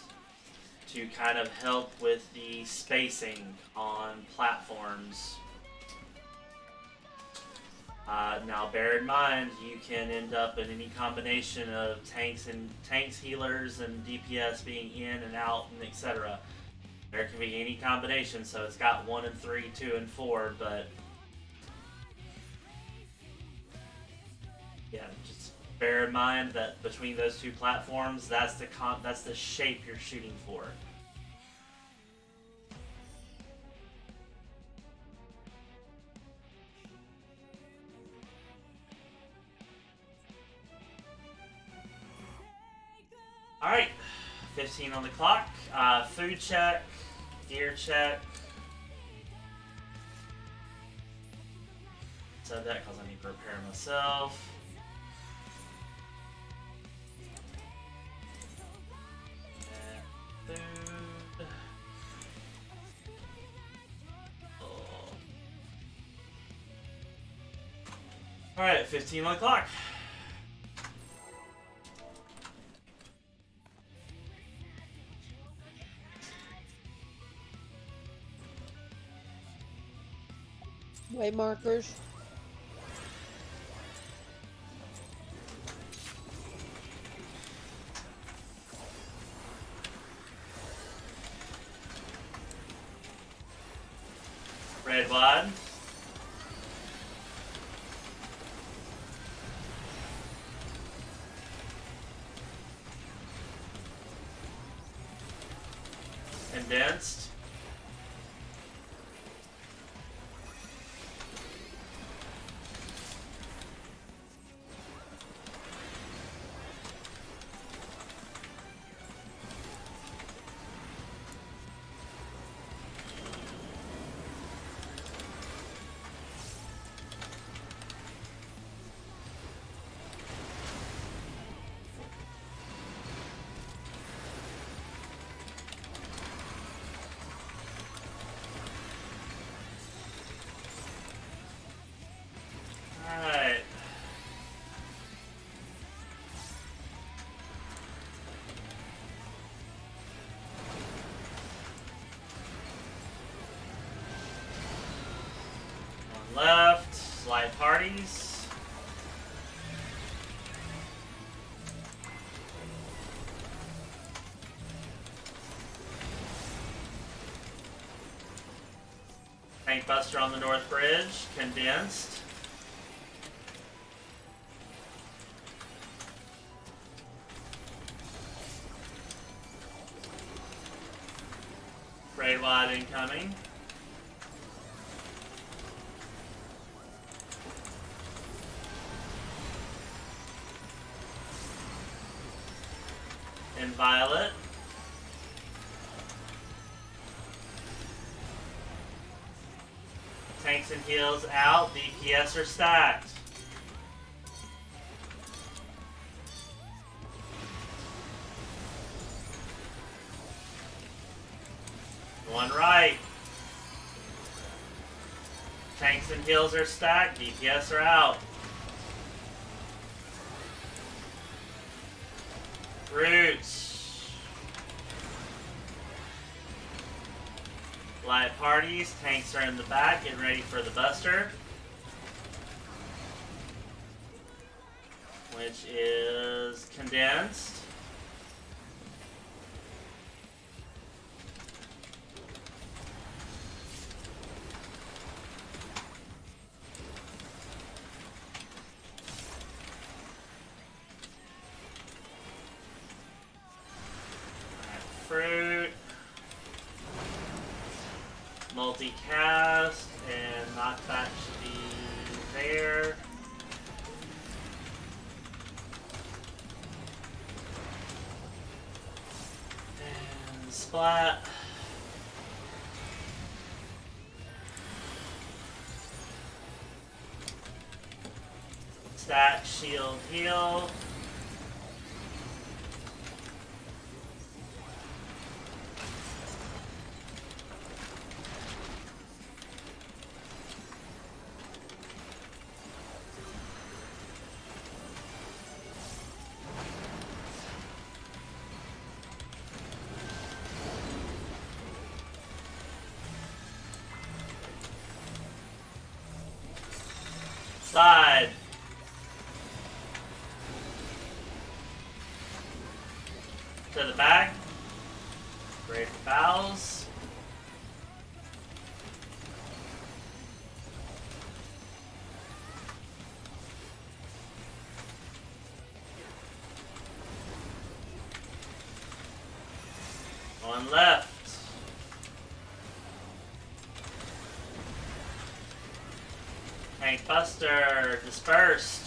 to kind of help with the spacing on platforms. Now bear in mind, you can end up in any combination of tanks, healers, and DPS being in and out, and etc. There can be any combination, so it's got 1 and 3, 2 and 4, but yeah, just bear in mind that between those two platforms, that's the shape you're shooting for. Alright, 15 on the clock. Food check, gear check. Said that because I need to prepare myself. Food. Oh. Alright, 15 on the clock. Way markers. Red wide. Condensed. Alright. One left, slide parties. Tank Buster on the North Bridge, condensed. Raid wide incoming. In violet. Tanks and heals out. DPS are stacked. One right. Tanks and heals are stacked. DPS are out. Roots. Light parties. Tanks are in the back. Getting ready for the Buster. Which is condensed. Fruit, multicast, and knockback should be there. And splat. Stack, shield, heal. Slide. To the back. Great bows. One left. Tank Buster dispersed.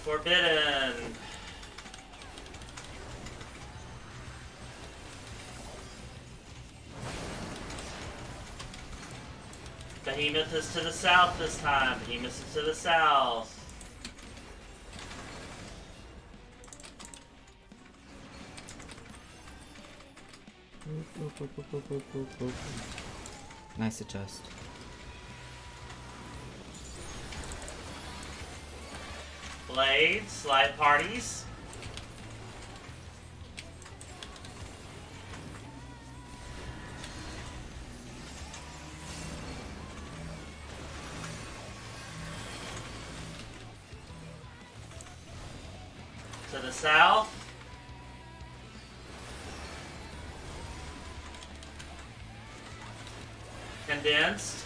Forbidden. Behemoth is to the south this time. Behemoth is to the south. Nice adjust. Blades, slide parties. To the south. Condensed.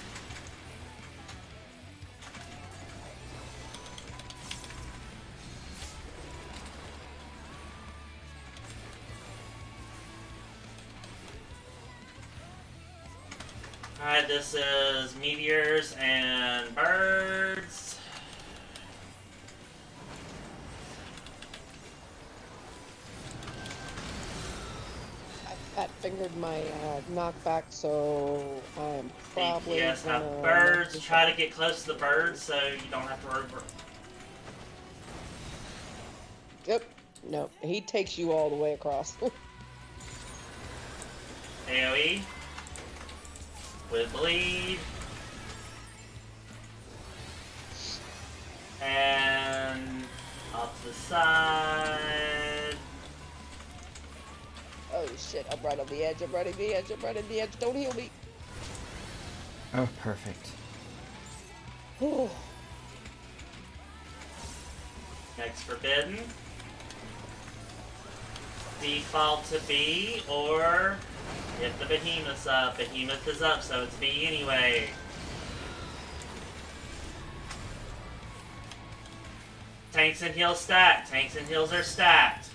Alright, this is meteors and birds. I fat fingered my knockback, so I'm probably. Yes, now gonna birds. Try to get close to the birds so you don't have to worry. Yep. No, he takes you all the way across. AoE. With bleed. And off to the side. Oh shit! I'm right on the edge. I'm right on the edge. I'm right on the edge. Don't heal me. Oh, perfect. Oh. Next forbidden. Default to B, or if the behemoth's up. Behemoth is up, so it's B anyway. Tanks and heals stacked. Tanks and heals are stacked.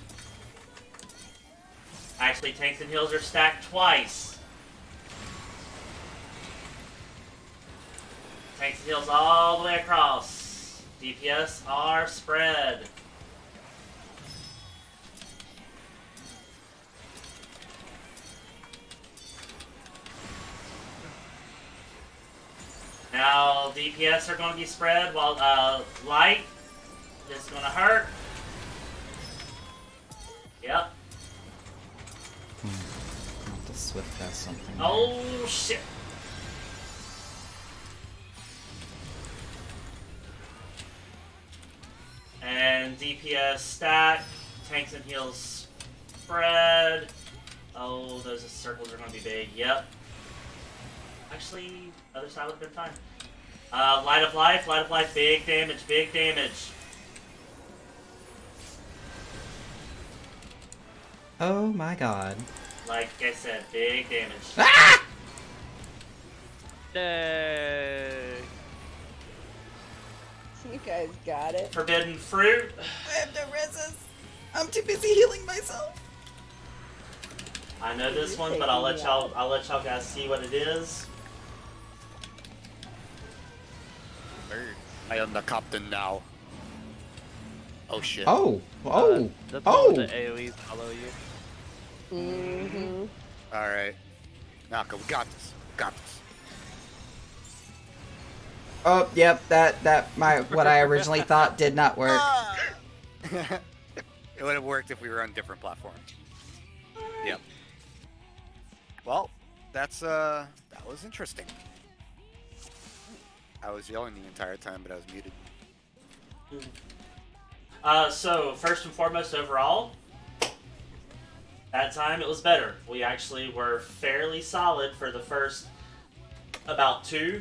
Actually, tanks and heals are stacked twice. Tanks and heals all the way across. DPS are spread. Now, DPS are going to be spread while light is going to hurt. Yep. I'll have to swift that something. Oh, shit. And DPS stack, tanks and heals spread. Oh, those circles are going to be big. Yep. Actually, other side would have been fine. Light of life, big damage, big damage. Oh my god. Like I said, big damage. Ah! Yay. You guys got it. Forbidden fruit. I have no reses. I'm too busy healing myself. I know this one, but I'll let y'all guys see what it is. Bird. I am the captain now. Oh shit. Oh. Oh. That's Oh. all the AoEs follow you. Mm-hmm. Alright. Naka, we got this. Got this. Oh, yep, what I originally thought did not work. It would have worked if we were on different platforms. Yep. Well, that was interesting. I was yelling the entire time, but I was muted. So first and foremost, overall, That time it was better. We actually were fairly solid for the first about 2.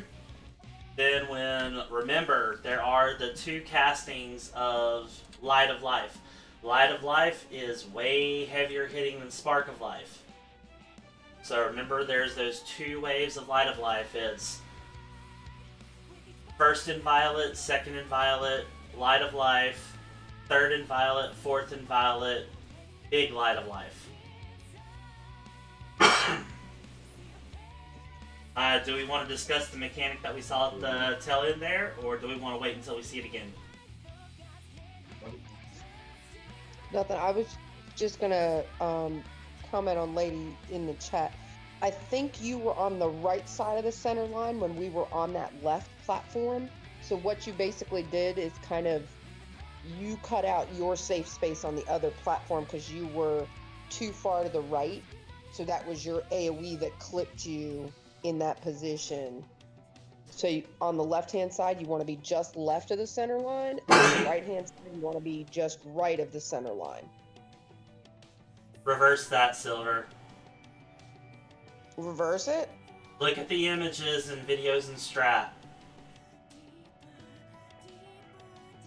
Then remember, there are the 2 castings of Light of Life. Light of Life is way heavier hitting than Spark of Life. So remember, there's those 2 waves of Light of Life. It's first in Violet, second in Violet, Light of Life, third in Violet, fourth in Violet, big Light of Life. Do we want to discuss the mechanic that we saw at the tail end there, or do we want to wait until we see it again? Nothing. I was just gonna comment on Lady in the chat. I think you were on the right side of the center line when we were on that left platform. So what you basically did is kind of you cut out your safe space on the other platform because you were too far to the right. So that was your AoE that clipped you in that position. So on the left-hand side, you want to be just left of the center line. And on the right-hand side, you want to be just right of the center line. Reverse that, Silver. Reverse it? Look at the images and videos in Strat.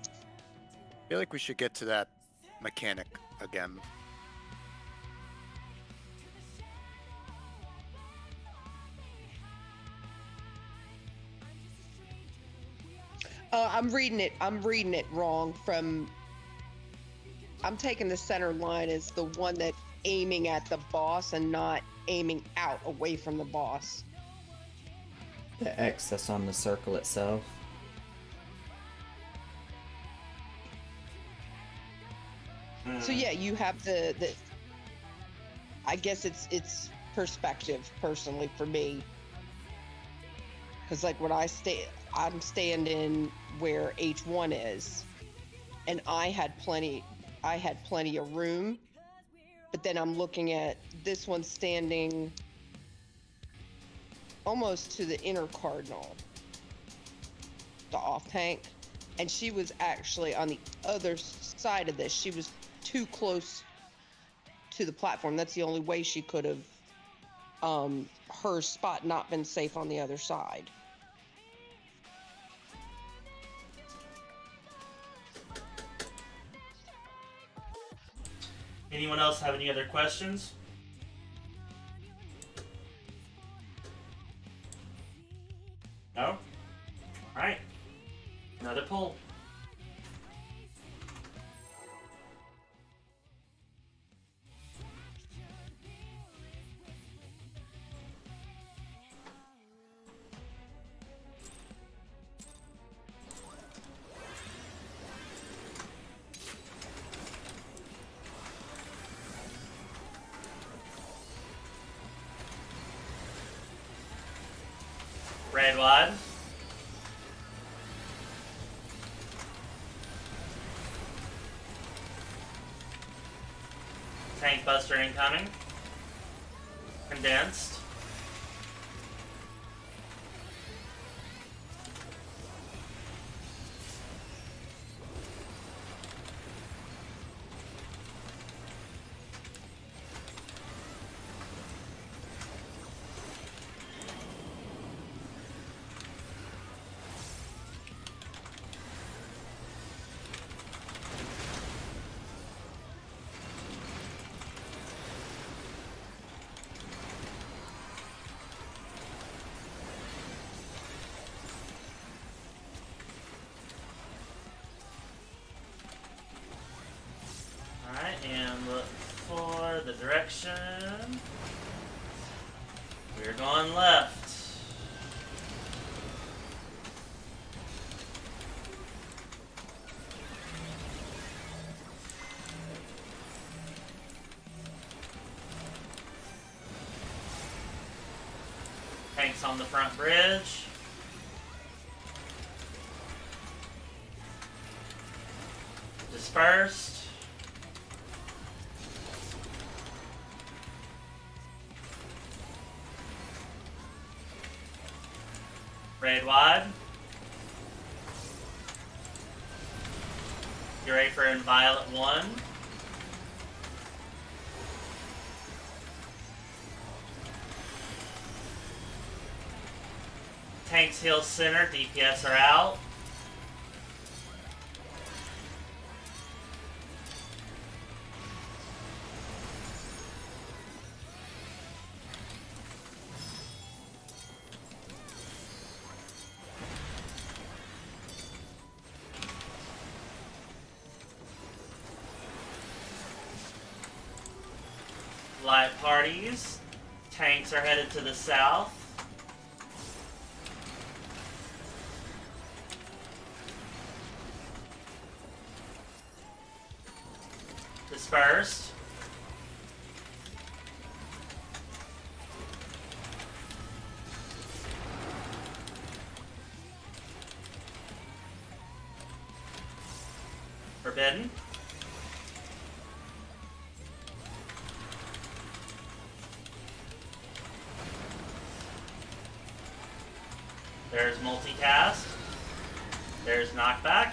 I feel like we should get to that mechanic again. I'm reading it wrong from... I'm taking the center line as the one that's aiming at the boss and not aiming out away from the boss. The X that's on the circle itself. So yeah, you have the I guess it's perspective personally for me. Because like when I'm standing where H1 is, and I had plenty of room, but then I'm looking at this one standing almost to the inner cardinal, the off tank, and she was actually on the other side of this. She was too close to the platform. That's the only way she could have her spot not been safe on the other side. Anyone else have any other questions? No? Alright. Another pull. Red wide. Tank Buster incoming. Condensed. And look for the direction. We're going left. Tanks on the front bridge. Dispersed. Raid wide. You're ready for Inviolate 1. Tanks, heals, center. DPS are out. Light parties. Tanks are headed to the south. Dispersed. Forbidden. There's multicast. There's knockback.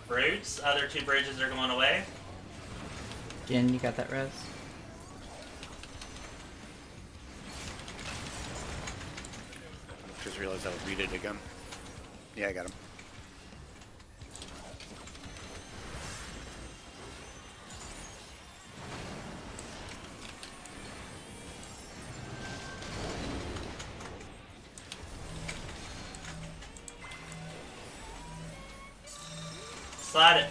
Brutes. Other two bridges are going away. Jin, you got that res? Just realized I was muted again. Yeah, I got him. Slide it.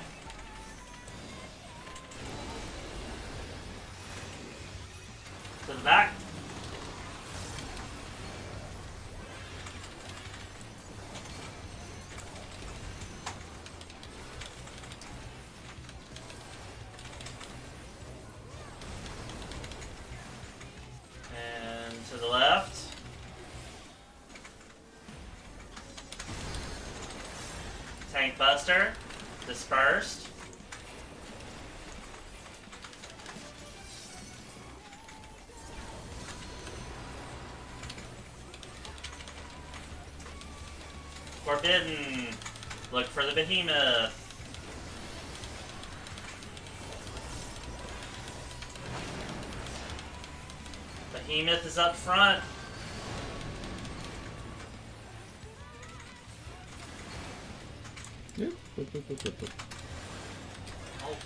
To the back. And to the left. Tank buster. Dispersed. Forbidden. Look for the behemoth. Behemoth is up front. Yep. Oh,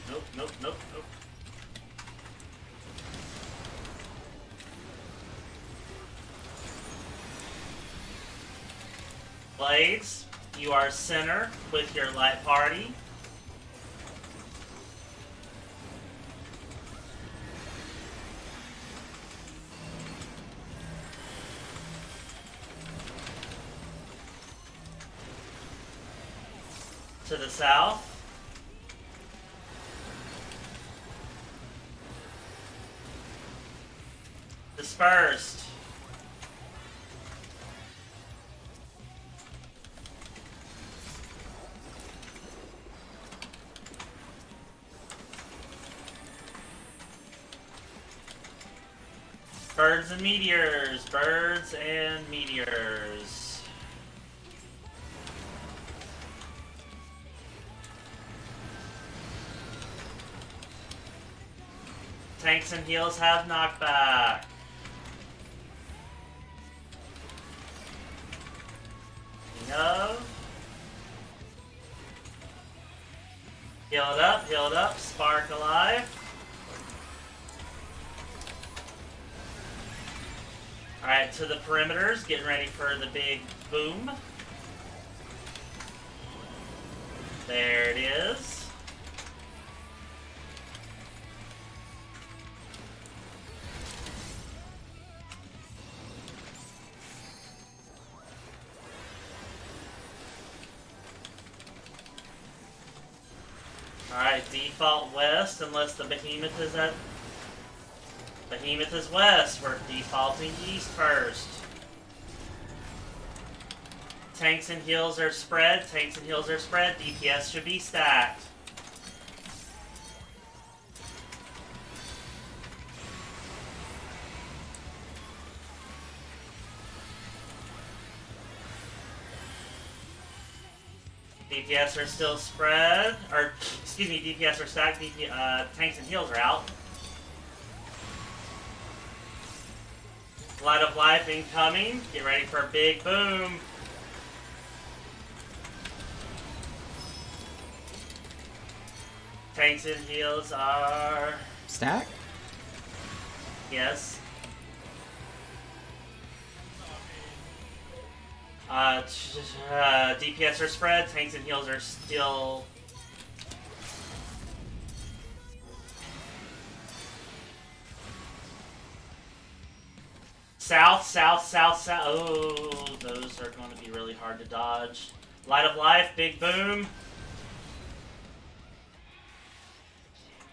nope, nope, nope, nope. Blades, you are center with your light party. To the south. Dispersed. Birds and meteors. Birds and meteors. Tanks and heals have knockback. No. Healed up, spark alive. Alright, to the perimeters, getting ready for the big boom. There it is. Alright, default west, unless the behemoth is at... Behemoth is west, we're defaulting east first. Tanks and heals are spread, DPS should be stacked. DPS are still spread, or excuse me, DPS are stacked. Tanks and heals are out. Light of Life incoming. Get ready for a big boom. Tanks and heals are... Stack? Yes. DPS are spread. Tanks and heals are still... South, south, south, south. Oh, those are going to be really hard to dodge. Light of Life, big boom.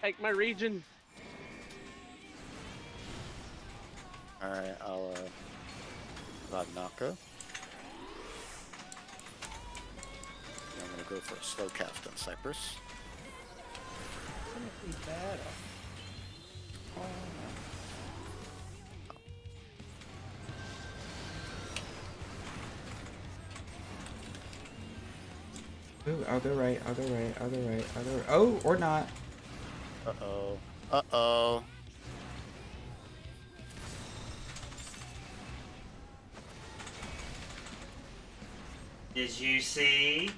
Take my region. Alright, I'll Vodnaka. I'm gonna go for a slow cast on Cypress. Ooh, I'll go right, I'll go right, I'll go right, I'll go right. Oh, or not. Uh-oh. Uh-oh. Did you see?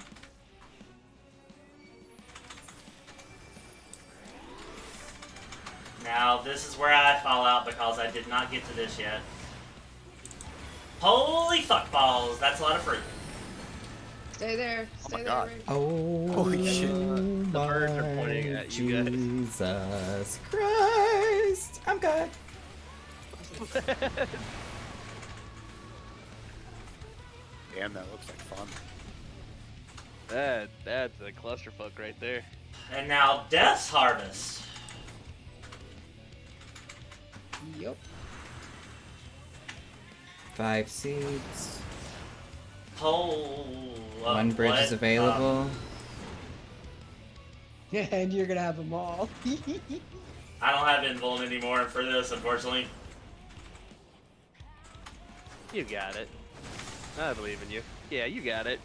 Now, this is where I fall out because I did not get to this yet. Holy fuck balls, that's a lot of fruit. Stay there. Oh Stay my there. God. Rick. Oh, Holy shit. The birds are pointing at you guys. Jesus Christ. I'm good. Damn, that looks like fun. That's a clusterfuck right there. And now, Death's Harvest. Yep. 5 seeds. Oh, One bridge what? is available. Yeah, and you're gonna have them all. I don't have Invuln anymore for this, unfortunately. You got it. I believe in you. Yeah, you got it.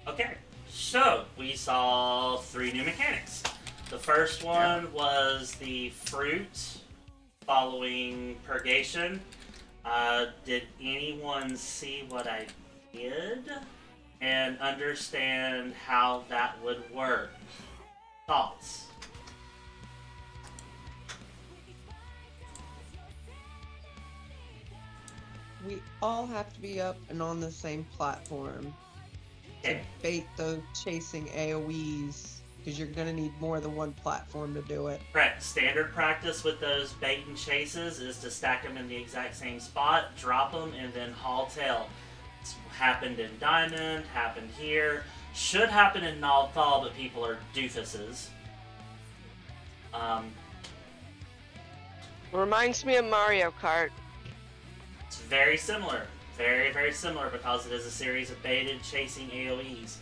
Okay, so we saw 3 new mechanics. The first one was the fruit following purgation. Did anyone see what I did and understand how that would work? Thoughts? We all have to be up and on the same platform to Okay. bait those chasing AoEs, because you're gonna need more than one platform to do it. Correct. Standard practice with those bait and chases is to stack them in the exact same spot, drop them, and then haul tail. It's happened in Diamond, happened here, should happen in Nalthal, but people are doofuses. Reminds me of Mario Kart. It's very similar. Very, very similar because it is a series of baited chasing AoEs.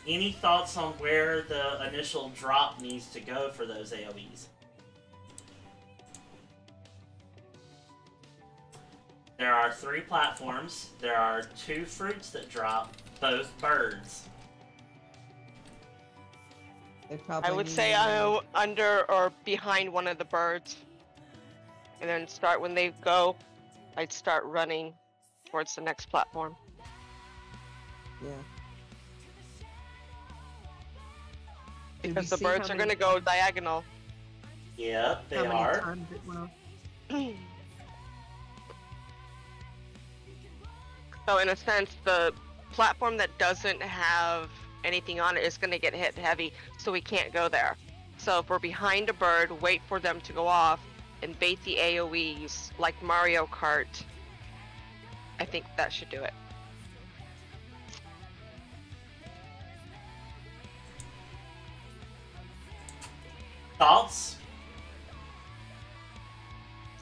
Any thoughts on where the initial drop needs to go for those AoEs? There are 3 platforms. There are 2 fruits that drop, both birds. They probably I would need say more. I go under or behind one of the birds. And then start when they go, I'd start running towards the next platform. Yeah. Did we Because the see birds how are many- going to go diagonal. Yep, they how many are. times it went off? So in a sense, the platform that doesn't have anything on it is going to get hit heavy, so we can't go there. So if we're behind a bird, wait for them to go off and bait the AoEs like Mario Kart. I think that should do it. Thoughts?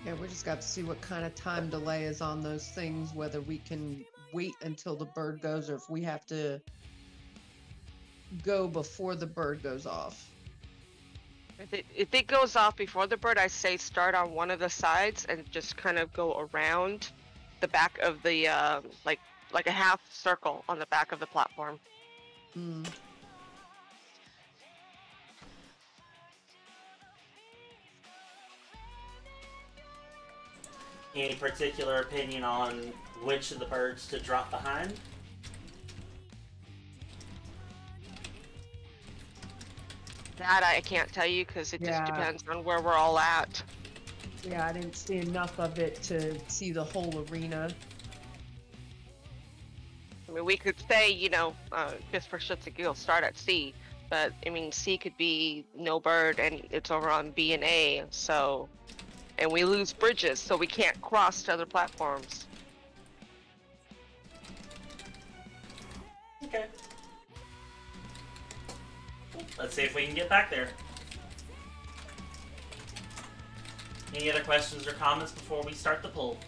Yeah, we just got to see what kind of time delay is on those things, whether we can wait until the bird goes or if we have to go before the bird goes off. If it goes off before the bird, I say start on one of the sides and just kind of go around the back of the like a half circle on the back of the platform. Mm. Any particular opinion on which of the birds to drop behind? That I can't tell you because it just Yeah. depends on where we're all at. Yeah, I didn't see enough of it to see the whole arena. I mean, we could say, just for shits and giggles, start at C, but I mean, C could be no bird and it's over on B and A, so, and we lose bridges, so we can't cross to other platforms. Okay. Let's see if we can get back there. Any other questions or comments before we start the pull?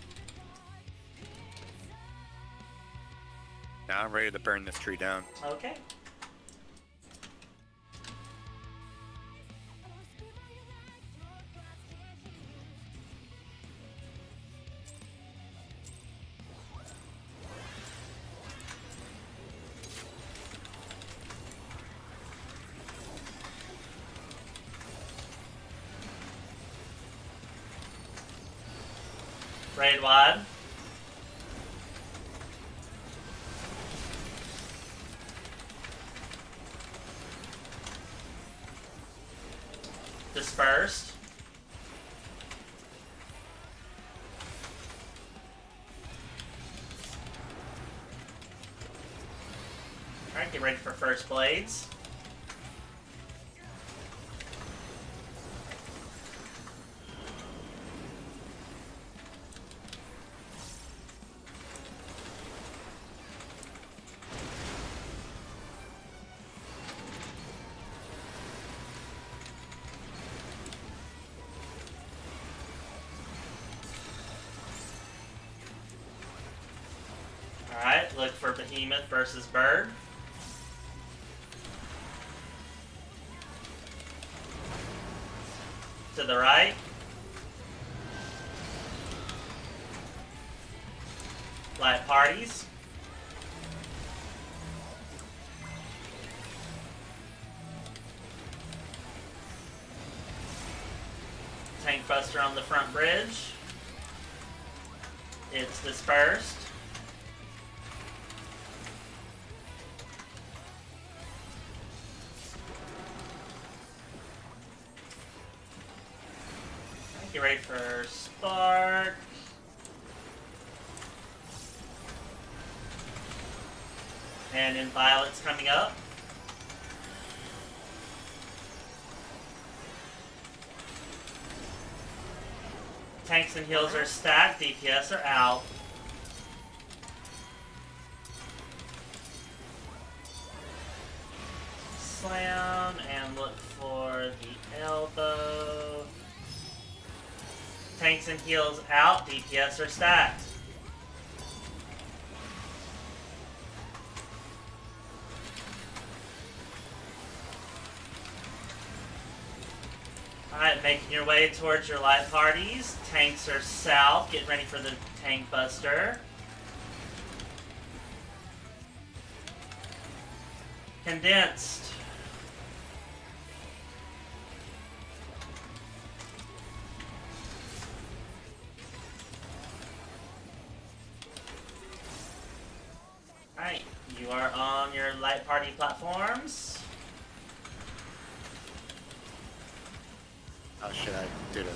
Now I'm ready to burn this tree down. Okay. Raid wide. Dispersed. Alright, get ready for first blades. Alright, look for Behemoth versus Bird. To the right. Light parties. Tank Buster on the front bridge. It's dispersed. Get ready for Spark. And then Violet's coming up. Tanks and heals are stacked, DPS are out. Slam and look for the elbow. Tanks and heals out, DPS are stacked. Alright, making your way towards your light parties. Tanks are south, get ready for the Tank Buster. Condensed. Alright, you are on your light party platforms. Oh shit, I did a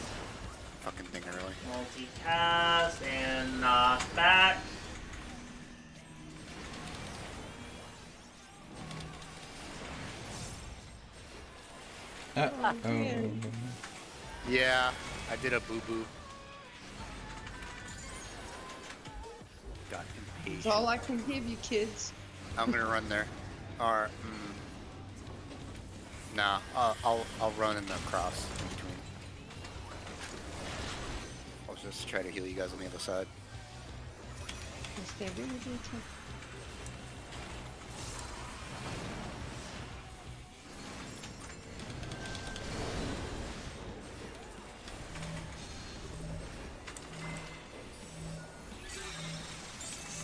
fucking thing early. Multicast and knock back. Oh. Yeah, I did a boo-boo. Got impatient. That's all I can give you, kids. I'm gonna run there. Or, nah, I'll run in the cross in between. I'll just try to heal you guys on the other side.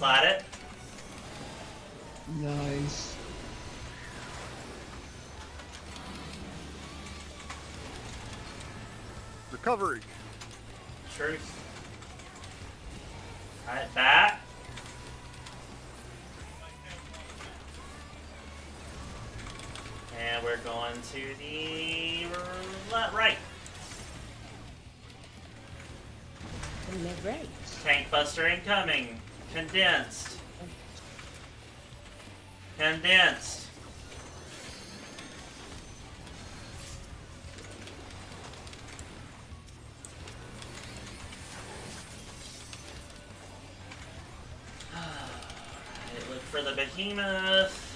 Slide it. Nice. Recovery. Truth. Alright, back. And we're going to the right. Right. Tank Buster incoming. Condensed. Condensed. Alright, look for the behemoth.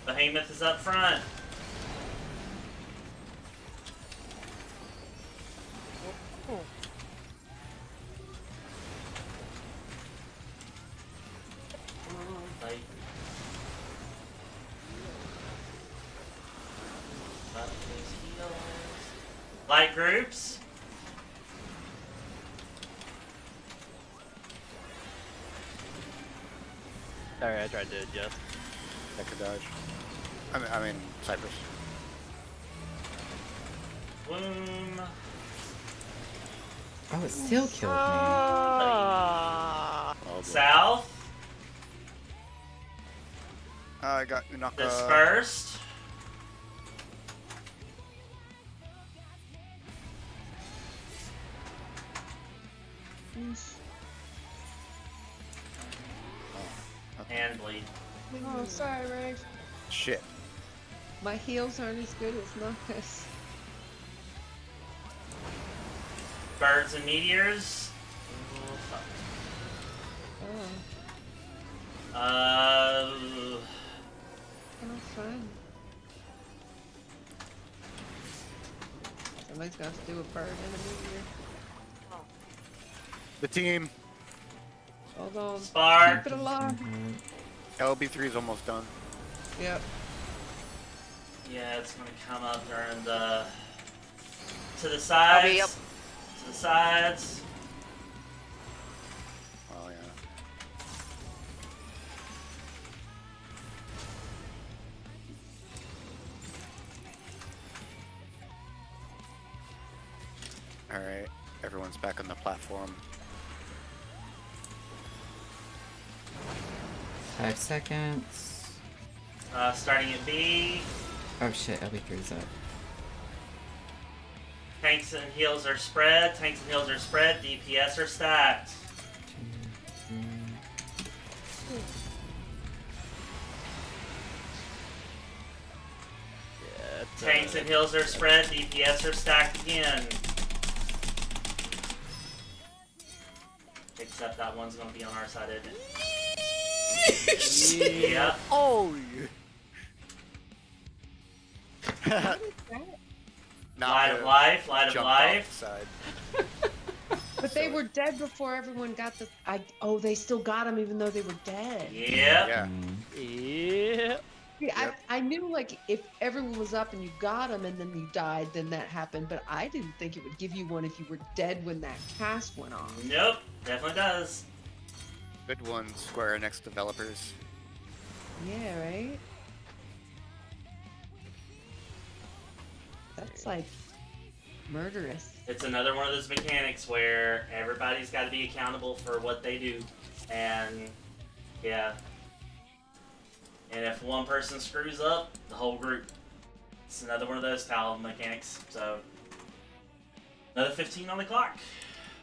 Behemoth is up front. Light. Up his heels. Light groups. Sorry, I tried to adjust. Decker dodge. I mean, Cypress. Boom. Oh, it still killed me. Ah. Oh, boy. South. I got Unaka. Dispersed. And bleed. Oh, sorry, Ray. Shit. My heels aren't as good as Marcus. Birds and meteors. Ooh, fuck. Oh, Uh, oh, fun. Somebody's got to do a bird and a meteor. The team. Hold on. Spark. Keep it alive. Mhm. LB3 is almost done. Yep. Yeah, it's gonna come up during the to the I'll sides. be up. To the sides. Oh, yeah. Alright, everyone's back on the platform. 5 seconds. Starting at B. Oh shit, LB3's up. Tanks and heals are spread. Tanks and heals are spread. DPS are stacked. 2, 3. Yeah, it's, Tanks and heals are spread. DPS are stacked again. Except that one's gonna be on our side, isn't it? Yep. Oh, yeah. Light of life. Light of Jumped off life. the side. But they were dead before everyone got the. Oh, they still got them even though they were dead. Yep. Yeah. Yeah. See, Yep. I knew like if everyone was up and you got them and then you died, then that happened. But I didn't think it would give you one if you were dead when that cast went off. Nope. Definitely does. Good one, Square Enix developers. Yeah, right. That's like murderous. It's another one of those mechanics where everybody's got to be accountable for what they do, and yeah. And if one person screws up, the whole group. It's another one of those style mechanics. So another 15 on the clock.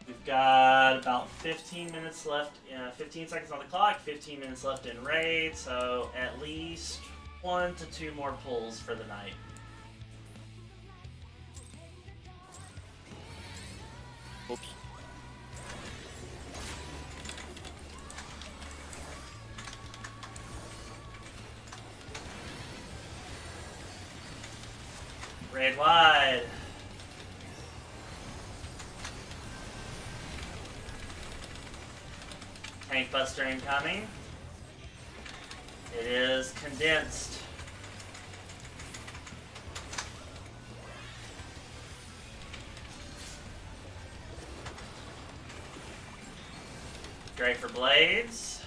We've got about 15 minutes left. 15 seconds on the clock. 15 minutes left in raid. So at least 1 to 2 more pulls for the night. Oops. Raid wide. Tank Buster incoming. It is condensed. Ready for blades.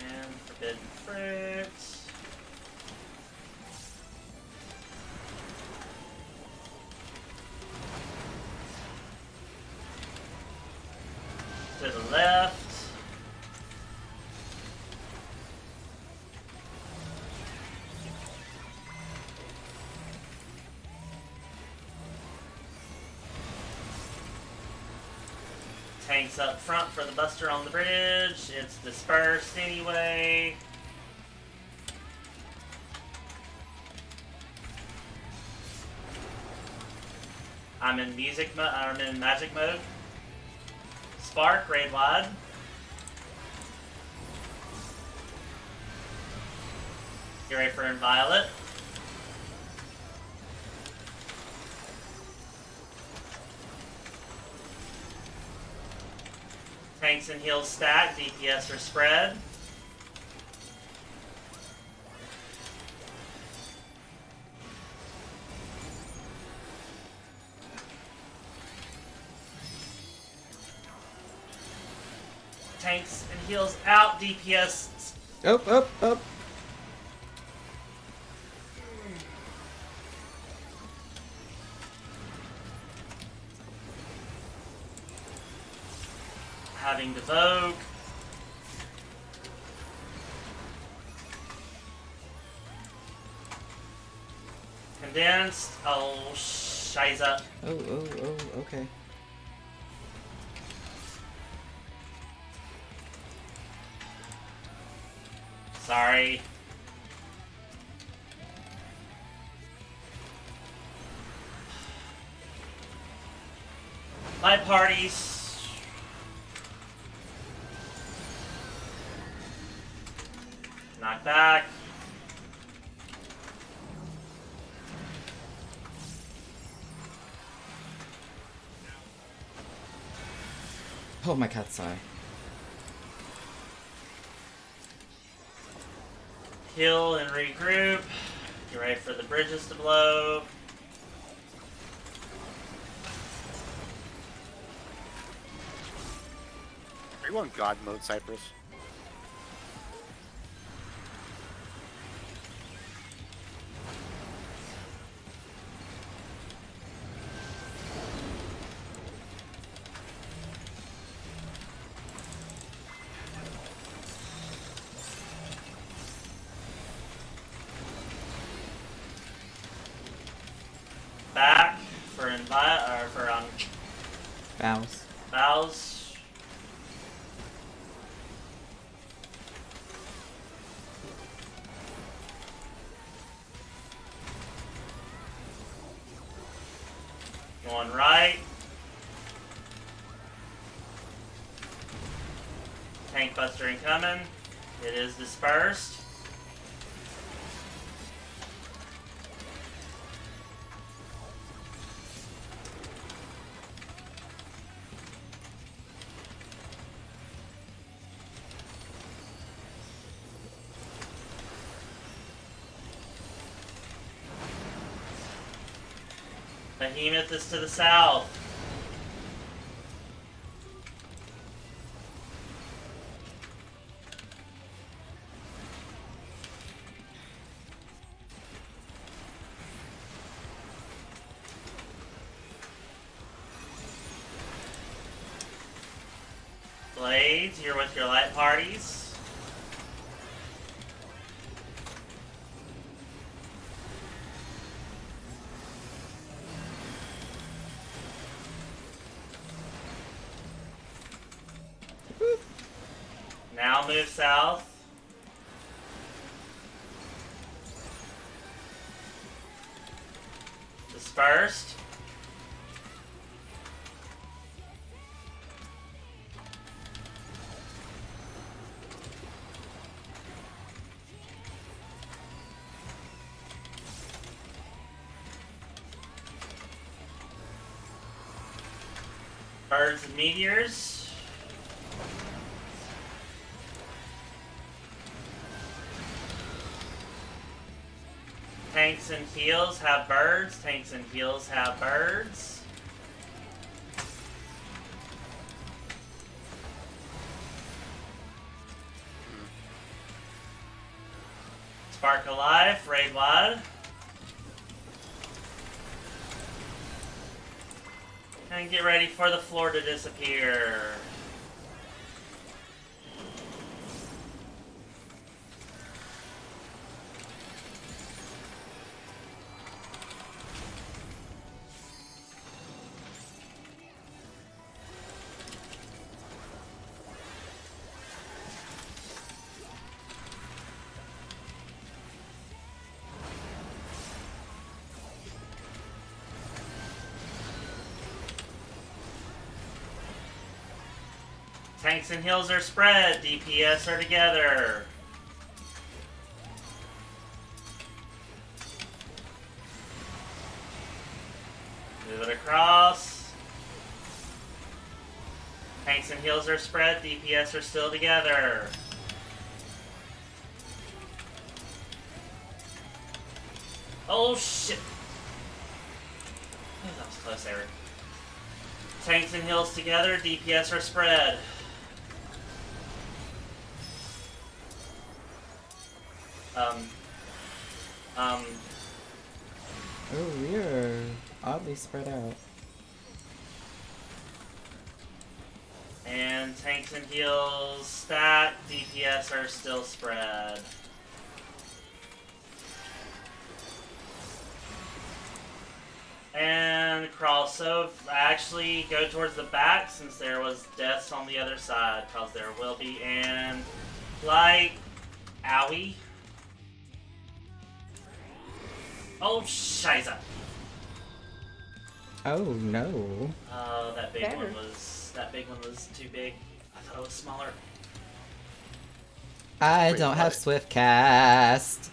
And forbidden fruit. To the left. Tanks up front for the Buster on the bridge. It's dispersed anyway. I'm in magic mode. Spark, raid wide. Get ready for Inviolate. Tanks and heals stack, DPS are spread. Tanks and heals out, DPS. Up. Having to Vogue. Condensed. Oh, shiza. Oh, okay. Sorry. My parties. Knock back. Oh my cat's eye. Heal and regroup. Get ready for the bridges to blow. Are you on God mode, Cypress? Back for Bows. bows. Going right. Tank Buster incoming. It is dispersed. Behemoth is to the south. Blades, you're with your light parties. Now move south. Dispersed. Birds and meteors. Tanks and heals have birds. Tanks and heals have birds. Spark of Life, raid wide. And get ready for the floor to disappear. Tanks and heals are spread, DPS are together. Move it across. Tanks and heals are spread, DPS are still together. Oh shit! Oh, that was close, Eric. Tanks and heals together, DPS are spread. Oh, we're oddly spread out. And tanks and heals stack, DPS are still spread. And cross over, actually go towards the back since there was deaths on the other side, because there will be, and like, owie. Oh, scheiße. Oh no. Oh, that big Better. one was too big. I thought it was smaller. I Wait, don't what? have Swift Cast.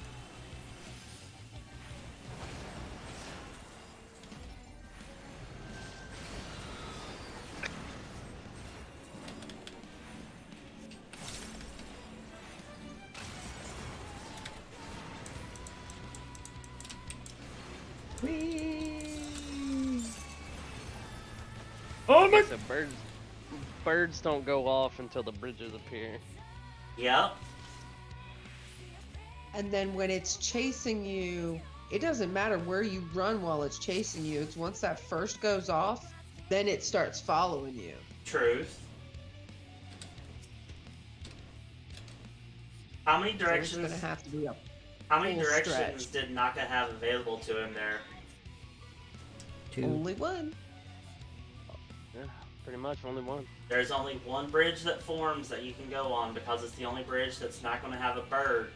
Oh my! So birds don't go off until the bridges appear. Yep. And then when it's chasing you, it doesn't matter where you run while it's chasing you. It's once that first goes off, then it starts following you. Truth. How many So directions? it's gonna have to be up. How many full directions stretch. did Naka have available to him there? 2. Only one. Yeah, pretty much only one. There's only one bridge that forms that you can go on because it's the only bridge that's not going to have a bird.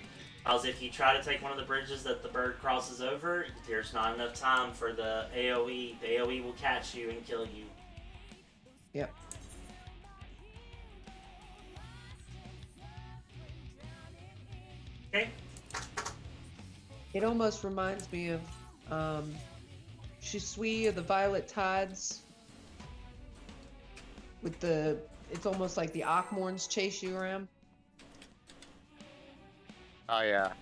Because if you try to take one of the bridges that the bird crosses over, there's not enough time for the AoE. The AoE will catch you and kill you. Yep. Okay. It almost reminds me of Shisui of the Violet Tides. With the, it's almost like the Akmorns chase you around. Oh yeah,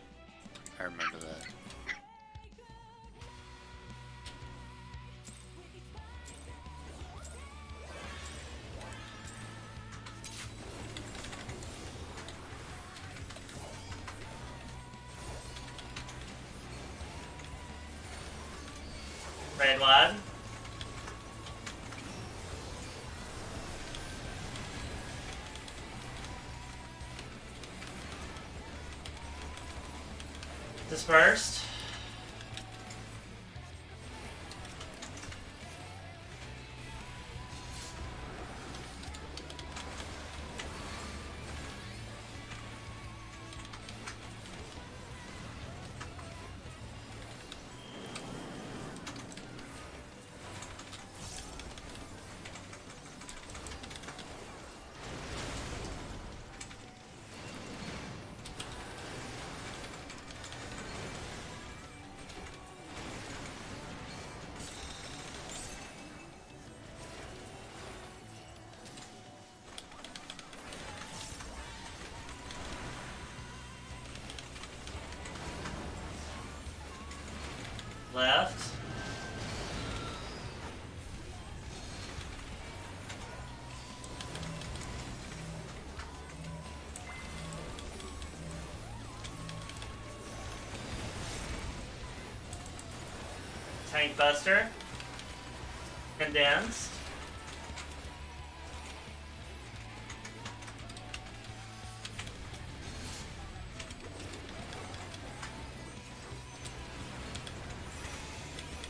I remember that. Red wide. Dispersed. Tank Buster. Condensed.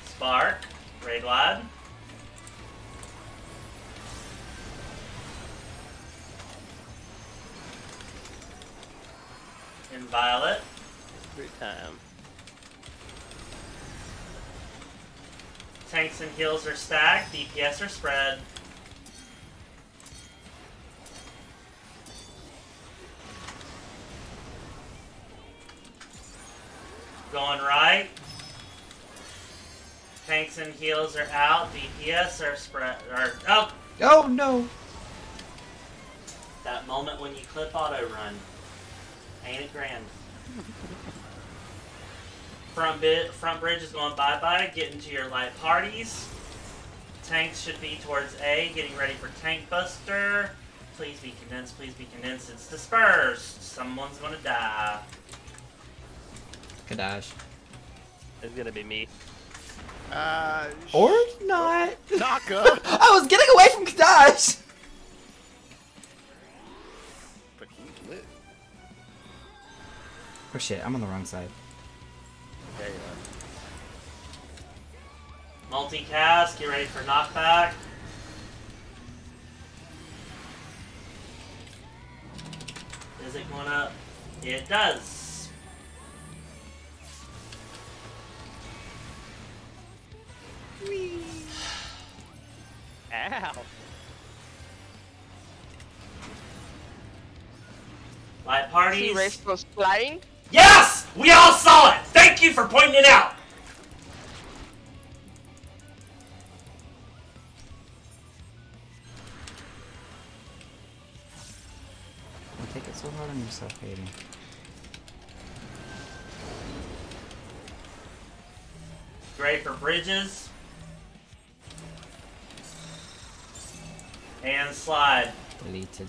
Spark. Raid Lad. Violet. Every time. Tanks and heals are stacked. DPS are spread. Going right. Tanks and heals are out. DPS are spread. Oh! Oh no! That moment when you clip auto run. Ain't it grand? Front bridge is going bye-bye. Get into your light parties. Tanks should be towards A, getting ready for Tank Buster. Please be condensed, please be condensed. It's dispersed. Someone's gonna die. Kadash. It's gonna be me. Or not. Naka! I was getting away from Kadash! But he lit. Oh shit, I'm on the wrong side. Yeah, you Multicast, get ready for knockback. Is it going up? It does. Ow. Light parties. See Race goes flying. Yes! We all saw it! Thank you for pointing it out! Don't take it so hard on yourself, baby. Ready for bridges. And slide. Deleted.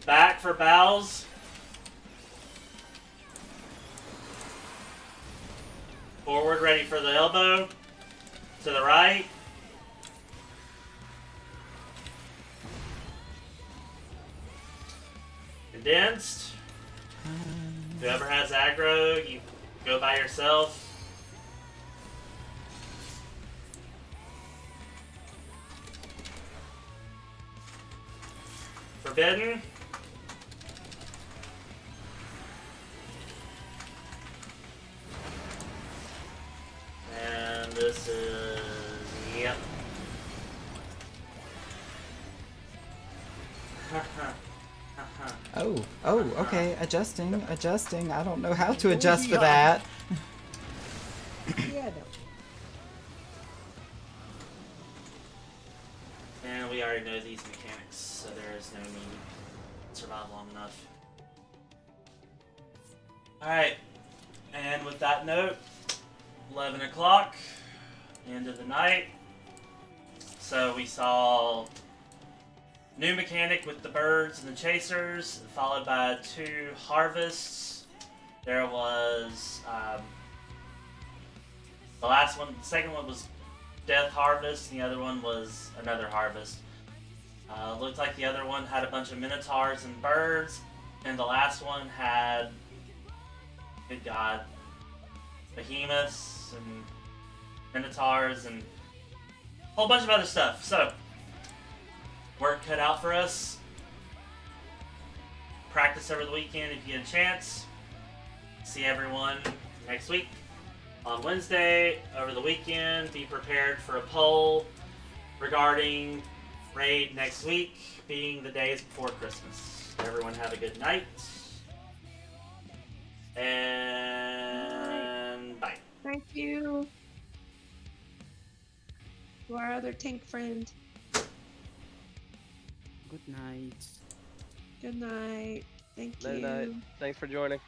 Back for bows. Forward, ready for the elbow. To the right. Condensed. Whoever has aggro, you go by yourself. Forbidden. And this is, yep. Oh, okay. Adjusting. I don't know how to adjust for that. Yeah, And we already know these mechanics, so there is no need to survive long enough. Alright, and with that note, 11 o'clock, end of the night. So we saw new mechanic with the birds and the chasers, followed by 2 harvests. There was the second one was Death Harvest, and the other one was another harvest. Looked like the other one had a bunch of minotaurs and birds, and the last one had, good god, behemoths and minotaurs and a whole bunch of other stuff. So, work cut out for us. Practice over the weekend if you get a chance. See everyone next week. On Wednesday, over the weekend, be prepared for a poll regarding raid next week, being the days before Christmas. Everyone have a good night. And bye. Thank you. To our other tank friend. Good night. Good night. Thank Night, you. night. Thanks for joining.